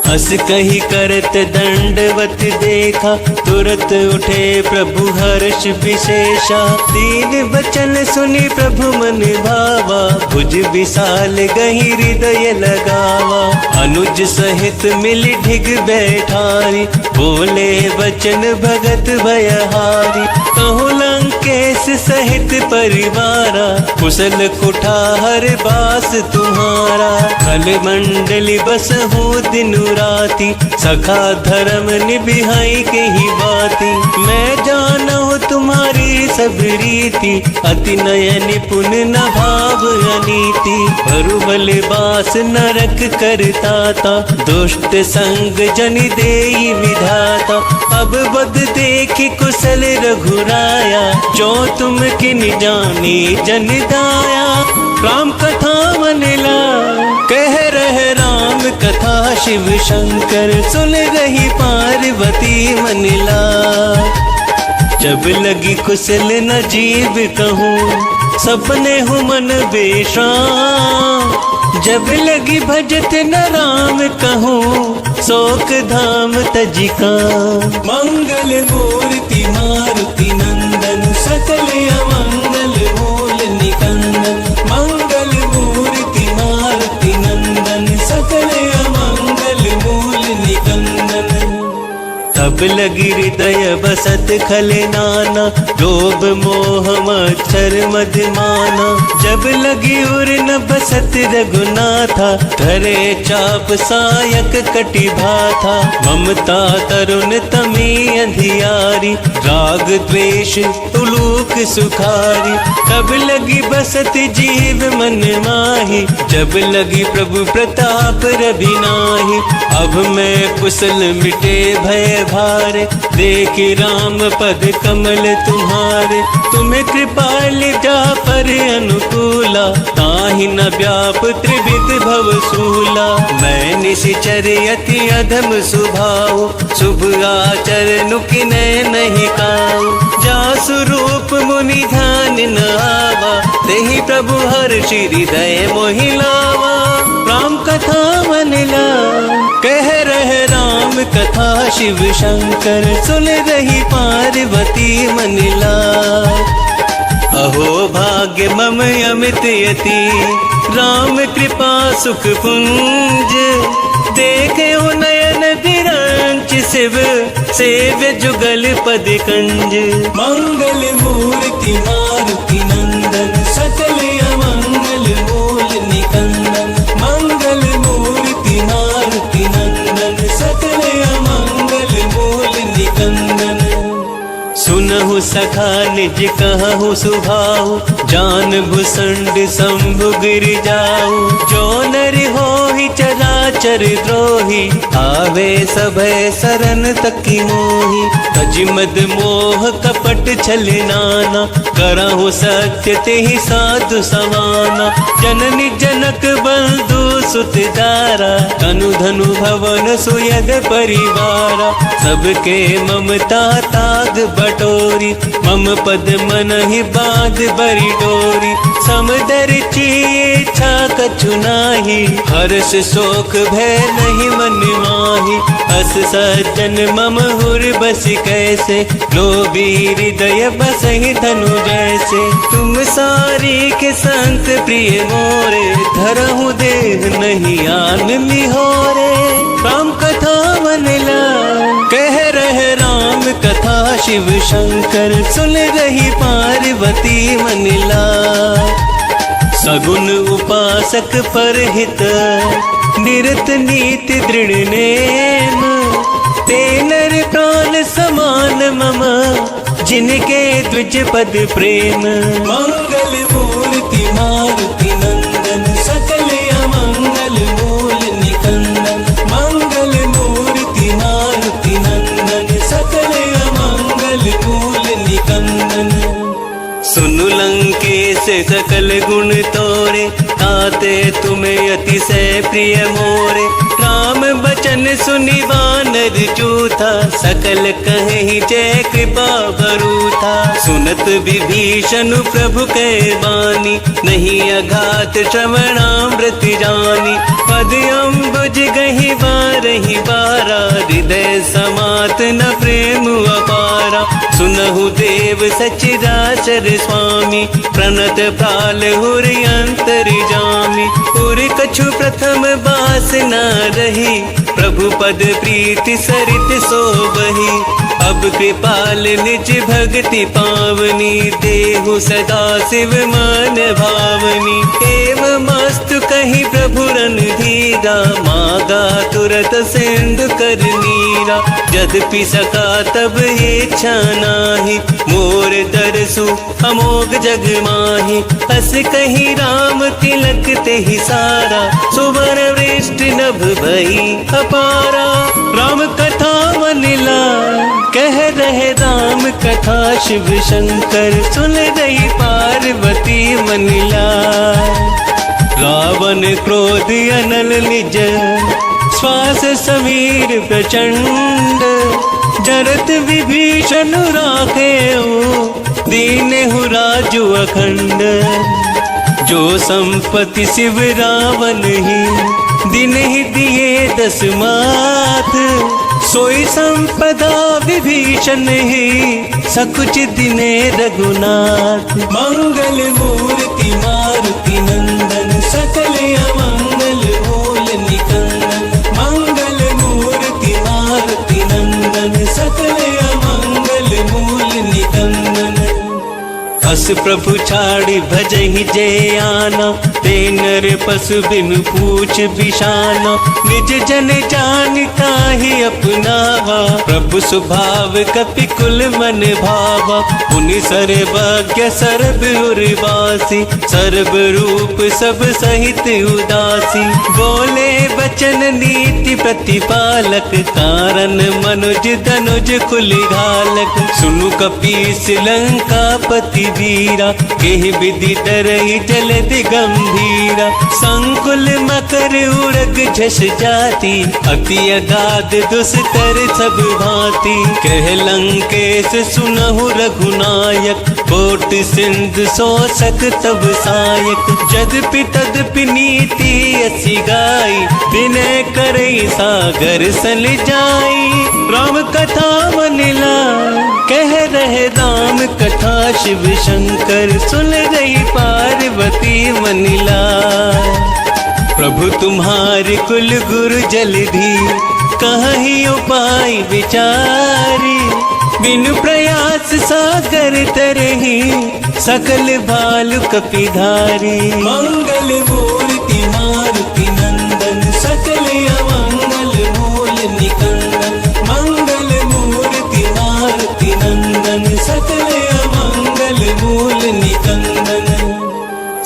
हस कही करत दंडवत देखा, तुरत उठे प्रभु हर्ष विशेषा। दीन बचन सुनि प्रभु मन भावा, भुज विशाल गही हृदय लगावा। अनुज सहित मिल ढिग बैठारी, बोले वचन भगत भयहारी। कहु लंकेश सहित परिवारा, कुशल कुठार बास तुम्हारा। खल मंडली बसहु दिनु राती, सखा धर्म निभिहाई के ही बाती। मैं जानहु तुम्हारी सब रीति, अति नय निपुण न भाव अनीति। भरुबल बास नरक करताता, दुष्ट संग जन देई विधाता। अब बद देखी कुशल रघुराया, जो तुम किन जानी जन दाया। राम कथा मन ला, कह रहे राम कथा शिव शंकर। सुन रही पार्वती मन ला, जब लगी कुशल न जीव कहूँ। सपने हूँ मन बेशान, जब लगी भजत न राम कहूँ। शोक धाम तजिका, मंगल मूर्ति मारुति नंदन। सकल अमंगल मूल निकंदन, मंगल मूर्ति मारुति नंदन। सकल अमंगल मूल निकंदन। तब लगी हृदय बसत खल नाना, लोभ मोह मच्छर मद माना। जब लगी उर न बसत रघुनाथा, धरे चाप सायक कटि भाथा। ममता तरुण तमी अंधियारी, राग द्वेष तुलूक सुखारी। तब लगी बसत जीव मन माही, जब लगी प्रभु प्रताप रवि नाही। अब मैं कुशल मिटे भय भारे, देखी राम पद कमल तुम्हारे। तुम्हें कृपाल जा पर अनुकूला, ताहि न व्याप त्रिविध भव सूला। मैं निशिचर अति अधम स्वभाव, शुभ आचरण किन्हीं नहीं काऊ। जासु रूप मुनि ध्यान न आवा, तेहि प्रभु हर्षि हृदय मोहि लावा। राम कथा मन ला, कह रहे राम कथा शिव शंकर। सुन रही पार्वती मन ला, अहो भाग्य मम अमित यति। राम कृपा सुख पुंज, देखे हो नयन विरंच शिव। सेव्य जुगल पद कंज, मंगल मूर्ति मारुति नंदन। सकल अमंगल मूल निकंदन, मंगल मूर्ति मारुति नंदन। सकल अमंगल मूल निकंदन। सुनहु सखा निज कहु सुभाऊ, जान भुसंड शंभु गिर जाऊ। जो नर होहि चरा निशाचर द्रोही, आवे सभय सरन तकी मोही। अजिमद मोह कपट छल नाना, करहु सत्य तेहि साधु समाना। जननी जनक बंधु सुत दारा, तनु धनु भवन सुयग परिवारा। सबके ममता ताग बटोरी, मम पद मन ही बांध बरी डोरी। समदर इच्छा कछु नाही, हर्ष शोक भय नहीं मन माही। अस सज्जन मम हुर बस कैसे, लोभी हृदय बसहि धनु जैसे। तुम सारी के संत प्रिय मोरे, धरहु देह नहीं आन लिहोरे। राम कथा वनला कह रहे राम कथा, शिव शंकर सुन रही पार्वती मनला। सगुन उपासक परहित, निरत नीति दृढ़ नेम। ते नर प्राण समान मम, जिनके द्विज पद प्रेम। मंगल मूर्ति मारुति नंदन, सकल अमंगल मूल निकंदन। मंगल मूर्ति मारुति नंदन, सकल अमंगल मूल निकंदन। सुनु लंकेश सकल गुण तोरे, ताते तुम्हें अतिशय प्रिय मोरे। राम बचन सुनि वानर जूथा, सकल कहि जय कृपा बरूथा। सुनत विभीषण प्रभु कै बानी, नहीं अघात श्रवणामृत जानी। पद अम्बुज गहि बारहि बारा, हृदय समात न प्रेम अपारा। सुनहु देव सचराचर स्वामी, प्रणत प्राल हुर अंतर जामी। हुर कछु प्रथम बास न रही, प्रभु पद प्रीति सरित सोबही। अब कृपाल निज भक्ति पावनी, देहु सदा शिव मन भावनी। एव मस्तु कही प्रभु रन धीरा, मागा तुरत सिंधु कर नीरा। यद्यपि सका तब इच्छा नाही, मोर दरसु अमोघ जग माही। हस कही राम तिलक तेहि सारा, सुवर वृष्टि नभ भई अपारा। राम कथा वनला कह रहे राम कथा, शिव शंकर सुन रही पार्वती मनला। रावण क्रोध अनल निज, श्वास समीर प्रचंड। जरत विभीषण राखे ओ, दीनहु राजु अखंड। जो संपत्ति शिव रावण ही, दिन ही दिए 10 माथ। सोई संपदा विभीषण ही, सकुच दिने रघुनाथ। मंगल मूर्ति मारुति नंदन, सकल अमंगल मूल निकंदन। मंगल मूर्ति मारुति नंदन, सकल अमंगल मूल निकंदन। अस प्रभु छाड़ी भजहि जय आना, ते नर पशु बिनु पूछ बिशाना। निज जन जान काहि अपनावा, प्रभु स्वभाव कपि कुल मन भावा। पुनि सर्वज्ञ सर्व उर्वासी, सर्व रूप सब सहित उदासी। बोले बचन नीति प्रतिपालक, कारण मनुज धनुज कुल घालक। सुनु कपीस लंका पति वीरा, केहि विधि डरहि जलधि गंभीरा। संकुल मकर उड़ग झस जाति, अति अगाध दुस्तर सब भांति। कह लंकेश सुनहु रघुनायक, कोट सिंधु शोषक तब सायक। यद्यपि तद्यपि नीति असी गाई, विनय करई सागर सल जाई। राम कथा वनला कह रहे राम कथा, शिव शंकर सुन रही पार्वती मनला। प्रभु तुम्हारे कुल गुरु जलधि, कहीं उपाय विचारी। बिनु प्रयास सागर तरही, सकल भालु कपिधारी। मंगल मूर्ति मारुति नंदन, सकल अमंगल मूल निकंदन। मंगल मूर्ति मारुति नंदन, सकल अमंगल मूल निकंदन।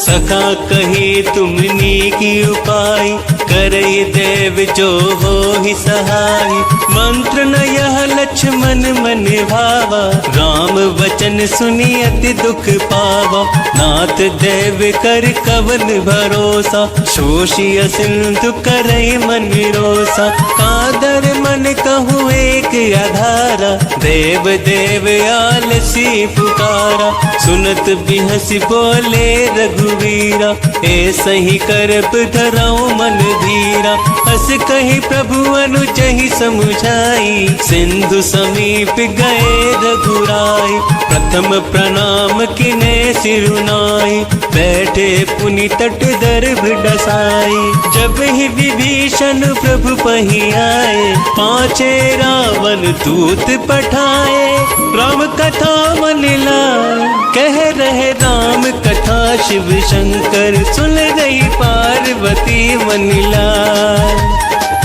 सखा कही तुमनी की उपाय, करई देव जो हो ही सहाय। मंत्र न यह लक्ष्मण मन भावा, राम वचन सुनी अति दुख पावा। नाथ देव कर कवन भरोसा, शोषिय सिंधु करई मन रोसा। कादर मन कहूँ एक आधारा, देव देव आलसी पुकारा। सुनत बिहसी बोले रघुवीरा, ऐसा ही करब धराऊं मन धीरा। हस कही प्रभु अनुज ही समझाई, सिंधु समीप गए रघुराई। प्रथम प्रणाम किने सिरुनाई, बैठे पुनि तट दर्भ डसाई। जब ही विभीषण प्रभु पही आए, पांचे रावण दूत पठाए। राम कथा मन लाए, कह रहे राम कथा शिव शंकर। सुन रही पार्वती मन लाए,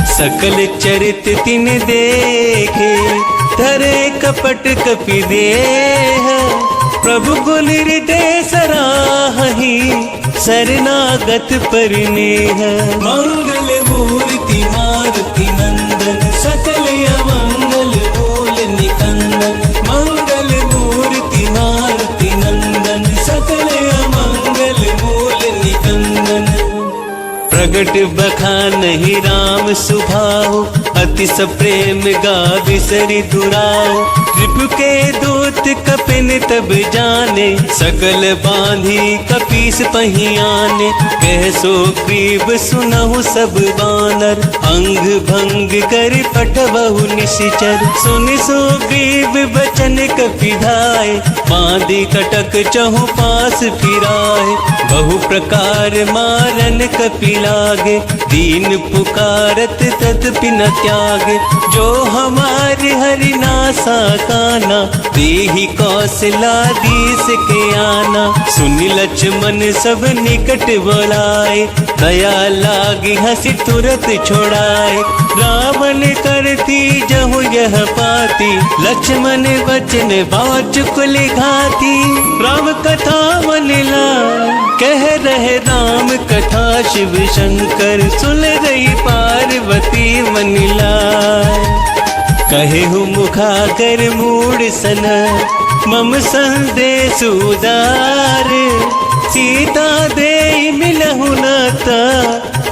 सकल चरित तिन देखे। धरे कपट कपि देह, प्रभु गुण हृदय सराहि। शरणागत परिनेह, मंगल मूर्ति मारुति नंदन। सकल अमंगल मूल निकंदन, मंगल मूर्ति मारुति नंदन। सकल अमंगल मूल निकंदन। प्रगट बखानहि राम सुभाव, अति सप्रेम गावि सरि दुराव। रिपु के दूत कपिन तब जाने, सकल बांधी कपीस पहियाने। कह सो ग्रीव सुनहु सब बानर, अंग भंग कर पठबहु निशिचर। सुनि सो ग्रीव बचन कपि धाय, बांधी कटक चहु पास फिराए। बहु प्रकार मारन कपि लागे, दीन पुकारत तदपि न त्यागे। जो हमारे हरि नासा काना, देहि कौशलाधीश के आना। सुनि लक्ष्मण सब निकट बोलाए, दया लागी हंसी तुरत छोड़ाए। रावण करती जहु यह पाती, लक्ष्मण वचन बाचुकुल घाती। राम कथा मन लाए, कह रहे राम कथा शिव शंकर। सुन रही पार्वती मन लाए, कहे हूँ मुखागर मूड सन। मम संदेश उदार, सीता दे मिलहु नाता।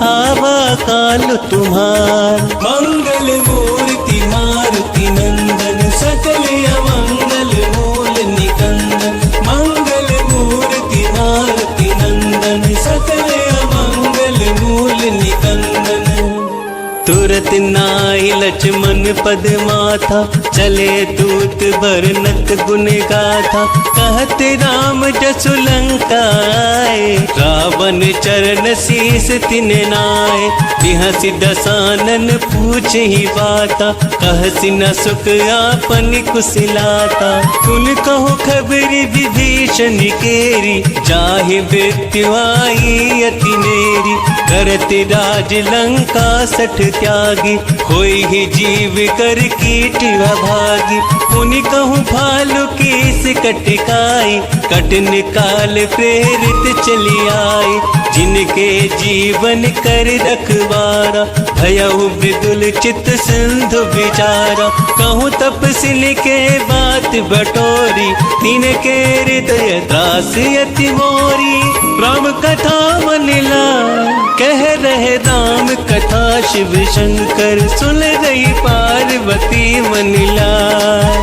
आवा काल तुम्हार, मंगल मूर्ति मारुति नंदन। सकल अमंगल मूल निकंदन, मंगल मूर्ति मारुति नंदन। सकल अमंगल मूल निकंदन। तुरत नाई लक्ष्मण पद माथा, चले दूत बरनत गुण गाथा। कहत राम जसु लंका आए, रावण चरण शीस तिन नाय। बिहसि दसानन पूछ ही बाता, कहसि न सुख आपन कुशलाता। कुन कहो खबरि विभीषण केरी, जाहि मृत्यु आई अति नेरी। करत राज लंका सठ त्यागी, होई ही जीव कर कीट अभागी। पुनि कहूँ भालु केस कटकाई, कटन काल प्रेरित चली आई। जिनके जीवन कर रखवारा, भयउ मृदुल चित सिंधु विचारा। कहूँ तपस्विनी के बात बटोरी, तिनके हृदय त्रास अति मोरी। राम कथा मन लाए, कह रहे राम कथा शिव शंकर। सुन रही पार्वती मन लाए,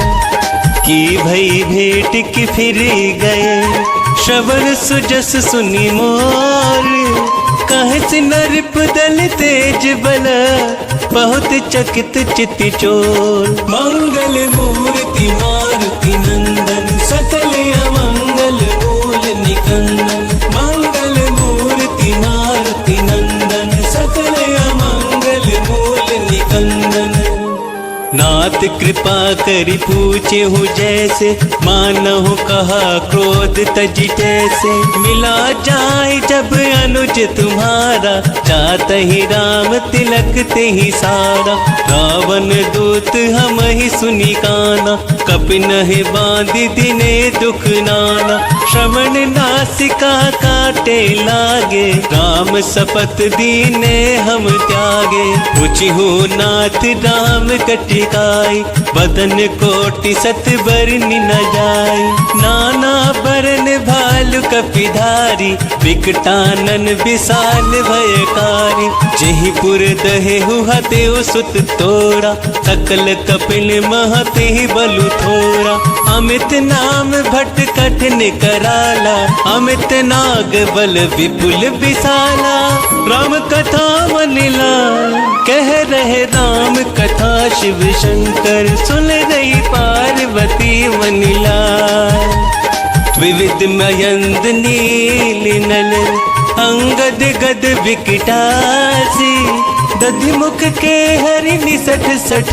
की भई भेंट की फिर गए। श्रवण सुजस सुनि मोर, कहस नृप दल तेज बल। बहुत चकित चित चोर, मंगल मूर्ति मारुति नंदन। सकल अमंगल मूल निकंदन, मंगल मूर्ति मारुति नंदन। सकल अमंगल मूल निकंदन। नाथ कृपा करि पूछे हूँ जैसे, मानहु कहा क्रोध तज जैसे। मिला जाए जब अनुज तुम्हारा, जात ही राम तिलक ते ही सारा। रावण दूत हम ही सुनी काना, कपिनहि बांधि दिने दुख नाना, श्रवण नासिका काटे लागे, राम सपत दीने हम त्यागे। रुचिहु नाथ राम कटिकाई, बदन कोटि सत बरनि न जाय। नाना बरन भालु कपिधारी, विकटानन विशाल भयकारी। जेहि पुर दहेहु हतेउ सुत तोरा, सकल कपिल महतेहि बलु थोरा। अमित नाम भट कठिन कराला, अमित नाग बल विपुल विशाला। राम कथा मनिला, कह रहे राम कथा शिव शंकर, सुन रही पार्वती मनिला। विविध मयंद नील नल, अंगद गद विकटासी। दधिमुख के हरि निसठ सठ,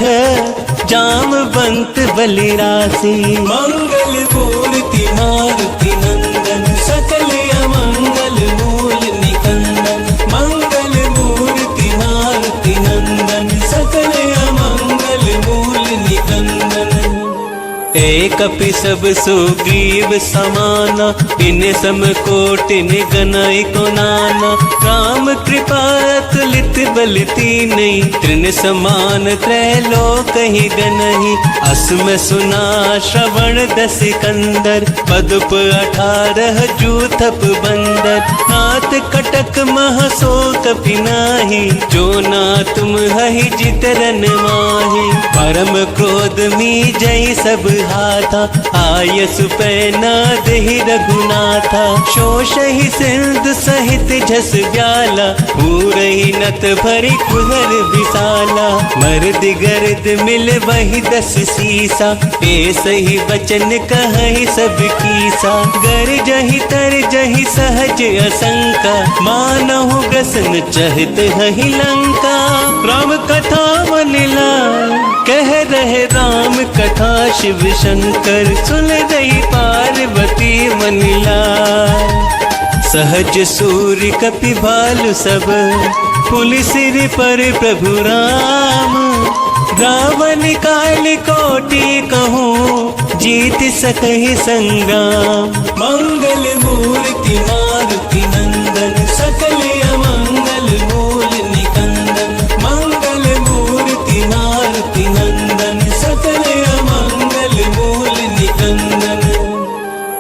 जामवंत बलिरासी। मंगल मूर्ति मारुति नंदन, सकल अमंगल मूल निकंदन। मंगल मूर्ति मारुति नंदन, सकल अमंगल मूल निकंदन। एक कपि सब सुग्रीव समाना, इन सम कोटिन गनाई को नाना। राम कृपा अतुलित बल तीनहि, तृण समान त्रैलोक ही गनहि। असम सुना श्रवण दस कंदर, पदुप 18 जूथप बंदर। नाथ कटक महसो कपि नाही, जो ना तुम हहि जितरन माही। परम क्रोध मी जय सब हाथा, आयसु पैना देहि रघुनाथा। शोषहि सिंधु सहित झस व्याला, पूरहि नत भरि कुहर विशाला। मर्द गर्द मिल वही 10 सीसा, ऐसहि वचन कहहि सब कीसा। गरजहि तरजहि सहज असंका, मानहु ग्रसन चहित हहि लंका। राम कथा मनिला, कह रहे राम कथा शिव शंकर, सुन रही पार्वती मनिला। सहज सूर्य कपि भालु सब, पुलिसिर पर प्रभु राम। रावण काल कोटि कहूँ, जीत सकहि संग्राम। मंगल मूर्ति मारुति नंदन, सकल अमंगल मूल निकंदन। मंगल मूर्ति मारुति नंदन, सकल अमंगल मूल निकंदन।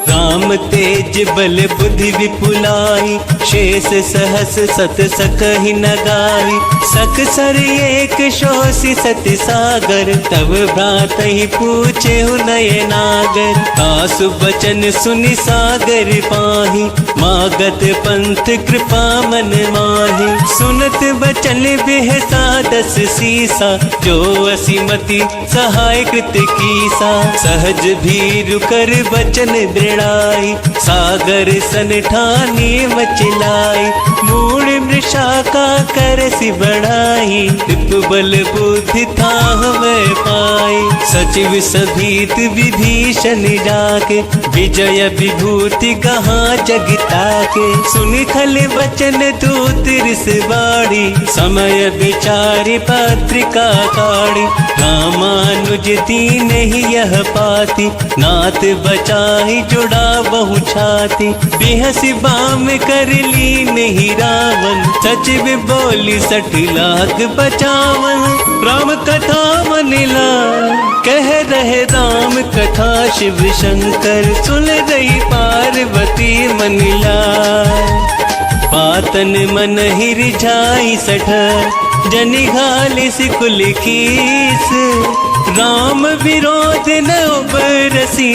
राम तेज बल बुद्धि विपुलाई, शेष सहस सत सकहि न गाई। सकसर एक शोषि सति सागर, तब भ्रातहि पूछेहु नय नागर। आसु बचन सुनि सागर पाहि, मागत पंथ कृपा मन माहि। सुनत बचन बिहसा 10 सीसा, जो असीमति सहाय कृत कीसा। सहज भीरु कर बचन दृढ़ाई, सागर सन ठानी मचिलाई। मूढ़ मृषा का करसि बढ़ाई, टिप बल बुद्धि थाह में पाई। सचिव सभीत विभीषण जाके, विजय विभूति कहाँ जगता के। सुनि खल बचन दूत रिस बाड़ी, समय विचारि पत्रिका काढ़ी। रामानुज दीन ही यह पाती, नाथ बचाहि जुड़ा बहु छाती। बिहसि बाम कर ली नहीं रावण, सचिव बोली 60 लाख बचावन। राम कथा मनिला, कह रहे राम कथा शिव शंकर, सुन रही पार्वती मनिला। पातन मन ही रिझाई 60, जनि घालिस कुल कीस। राम विरोध न उबरसी,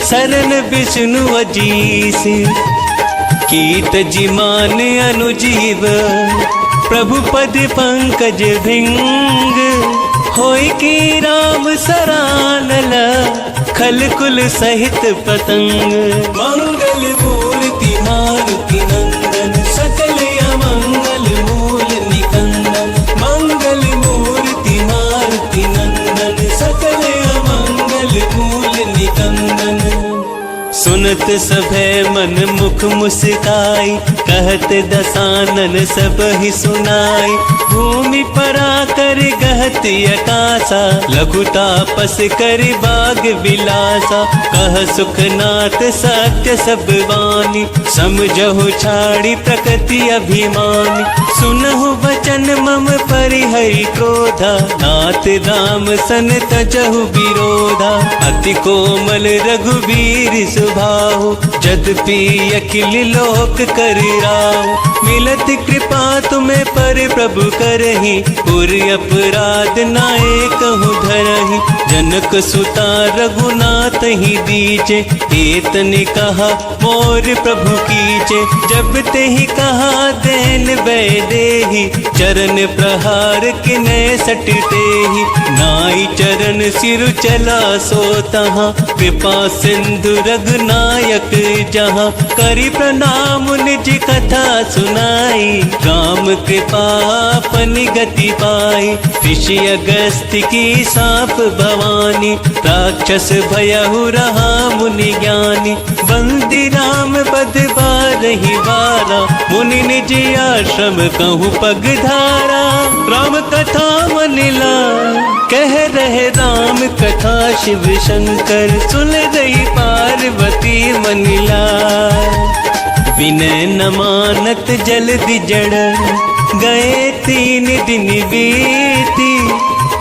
शरण विष्णु अजीस। कीट जिमान अनुजीव, प्रभु पद पंकज भिंग। होय की राम सरानल, खल कुल सहित पतंग। मंगल मूर्ति मारुति नंदन, सकल अमंगल मूल निकंदन। मंगल मूर्ति मारुति नंदन, सकल अमंगल मूल निकंदन। सुनत सभे मन मुख मुस्काई, कहत दसानन सब ही सुनाई। भूमि पर आकर गहत अकासा, लघु तापस कर बाग विलासा। कह सुखनाथ सत्य सब वाणी, समझहु छाड़ी प्रकृति अभिमानी। सुनहु वचन मम परिहरि क्रोधा, नाथ राम सन तजहु विरोधा। अति कोमल रघुवीर सुभाहु, यद्यपि अखिल लोक कर राहु। मिलत कृपा तुम्हें पर प्रभु करहि, पुर अपराध नाए कहूँ धरहि। जनक सुता रघुनाथ ही दीजे, एतने कहा मोर प्रभु कीजे। जब ते ही कहा देन वैदेही, चरण प्रहार किने सटते ही। नाई चरण सिर चला सो तहाँ, कृपा सिंधु रघुनायक जहाँ। करी प्रणाम निज कथा सुनाई, राम कृपा अपनी गति पाई। ऋषि अगस्त्य की साप भवानी, राक्षस भयहु रहा मुनि ज्ञानी। बंदी राम बद बारहि बारा, मुनि निज आश्रम कहूँ पगधारा। राम कथा मनिला कह रहे राम कथा, शिव शंकर सुन रही पार्वती मनिला। विनय न मानत जल्दी जड़, गए 3 दिन बीती।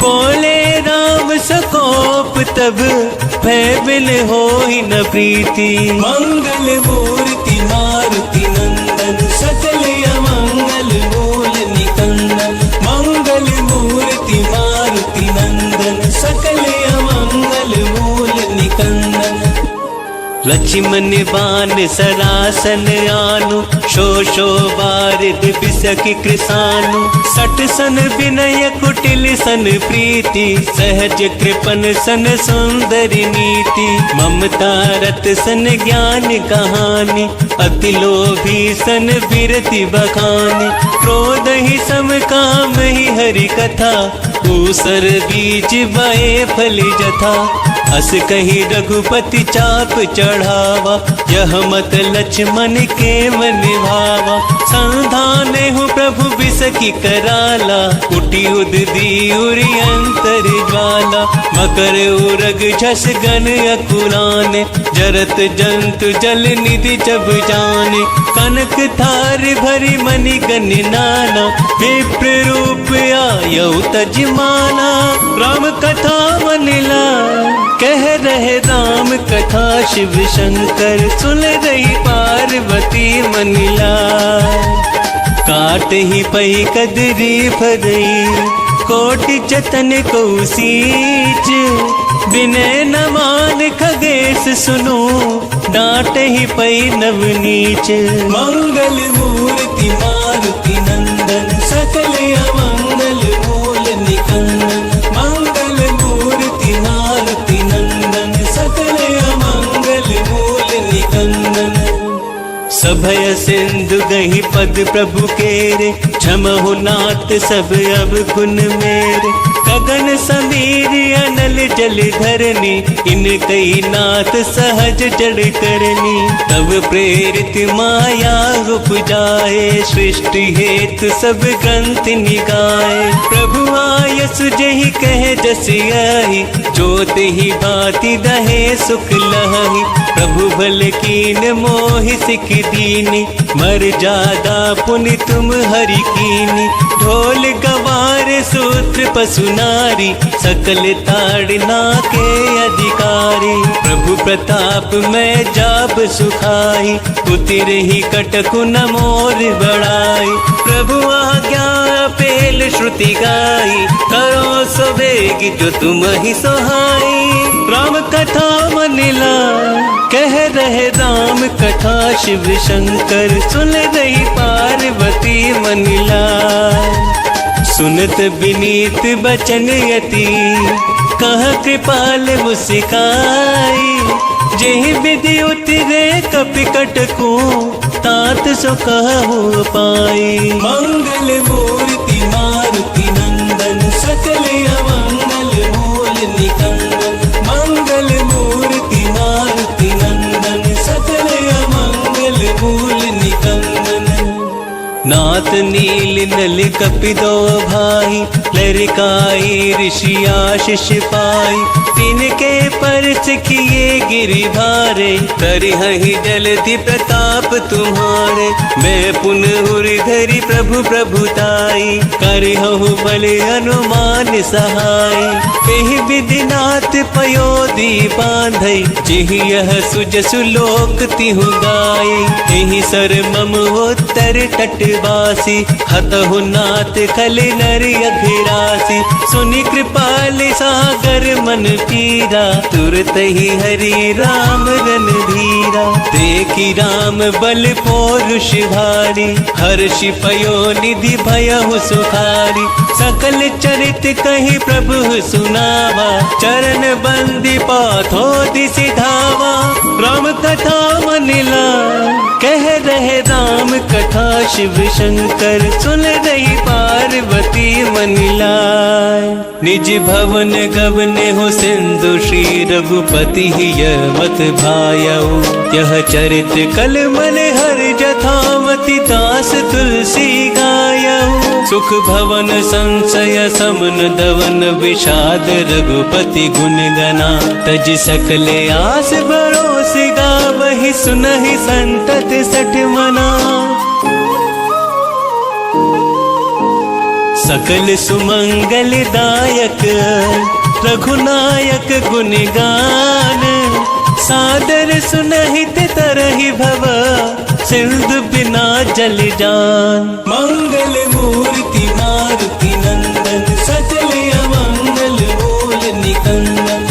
बोले राम सकोप तब, भय बिन होई न प्रीति। मंगल मूर्ति मारुति नंदन, सकल अमंगल मूल निकंदन। मंगल मूर्ति मारुति नंदन, सकल अमंगल मूल निकंदन। लक्ष्मण बाण सरासन आनु, शोषो बारिद बिसकि कृसानु। सठ सन विनय कुटिल सन प्रीति, सहज कृपन सन सुंदरी नीति। ममता रत सन ज्ञान कहानी, अति लोभी सन बिरति बखानी। क्रोध ही सम काम ही हरि कथा, ऊसर बीज बए फल जथा। अस कही रघुपति चाप चढ़ावा, यह मत लक्ष्मण के मन भावा। संधाने हूँ प्रभु बिसकि कराला, उठी उददी उरी अंतर ज्वाला। मकर उरग झस गन अकुलाने, जरत जंतु जल निधि जब जाने। कनक थार भरी मणि गन नाना, विप्र रूप आयौ तजमाना। राम कथा मनिला कह रहे राम कथा, शिव शंकर सुन रही पार्वती मनिला। काट ही पही कदरी फरई, कोटि जतन को सींच। विनय न मान खगेश सुनो, डांट ही पई नवनीच। मंगल मूर्ति मारुति नंदन, सकल अमंगल मूल निकंदन। मंगल मूर्ति मारुति नंदन, सकल अमंगल मूल निकंदन। सभय सिंधु गही पद प्रभु केरे, क्षमहु नाथ सब अब गुण मेरे। गगन समीर अनल जल धरनी, इन कई नाथ सहज जड़ करनी। तब प्रेरित माया उपजाए, सृष्टि हेतु सब ग्रंथ निगाए। प्रभु आय सुजहि कह जस आई, जोत ही भांति दहे सुख लहि। प्रभु भल कीन मोहि सिख दीनी, मर्यादा पुनि तुम हरि कीनी। ढोल गवार सूत्र पशु नारी, सकल ताड़ना के अधिकारी। प्रभु प्रताप मैं जाब सुखाई, उतिर ही कटकु न मोर बड़ाई। प्रभु आज्ञा पेल श्रुति गाई, करो सो वेग जो तुम ही सोहाई। राम कथा मनिला कह रहे राम कथा, शिव शंकर सुन रही पार्वती मनिला। सुनत विनीत बचन यति, कह कृपाल मुस्काई। जेहि विधि उतरे कपिकट को, तात सो कहु पाई। मंगल मूर्ति मारुति नंदन, सकल अमंगल मूल निकंदन। मंगल मूर्ति मारुति नंदन, नील नल कपिदो भाई, लरिकाई ऋषि आशीष पाई। तिनके परच किए गिरि भारे, करिहहि जलधि प्रताप तुम्हारे। मैं पुनः धरि प्रभु प्रभुताई, करिहु बल हनुमान सहाय। एहि विधिनाथ पयोधि बांधै, जिहि यह सुजसु लोक तिहु गाय। एहि सर मम उत्तर तटवासी, हतहु नाथ खल नर अघिरासी। सुनि कृपाल सागर मन पीरा, तुरत ही हरि राम रणधीरा। देखी राम बल पौरुष भारी, हर्षि पयो निधि भयहु सुखारी। सकल चरित कहि प्रभु सुनावा, चरण बंदी पाथो दिसि धावा। राम कथा मनिला, कह रहे राम कथा शिव शंकर। सुन रही पार्वती मनिलाय, निज भवन गवने हो सिंधु श्री रघुपति यवत भायऊ। यह चरित कल मन हर जथामति, दास तुलसी गायऊ। सुख भवन संशय समन दवन, विषाद रघुपति गुण गना। तज सकले आस भरोस गावहि, सुनहि संतत सठ मना। सकल सुमंगल दायक, रघुनायक गुण गान। सादर सुनहित तरहि भव, सिंधु बिना जल जान। मंगल मूर्ति मारुति नंदन, सकल अमंगल मूल निकंदन।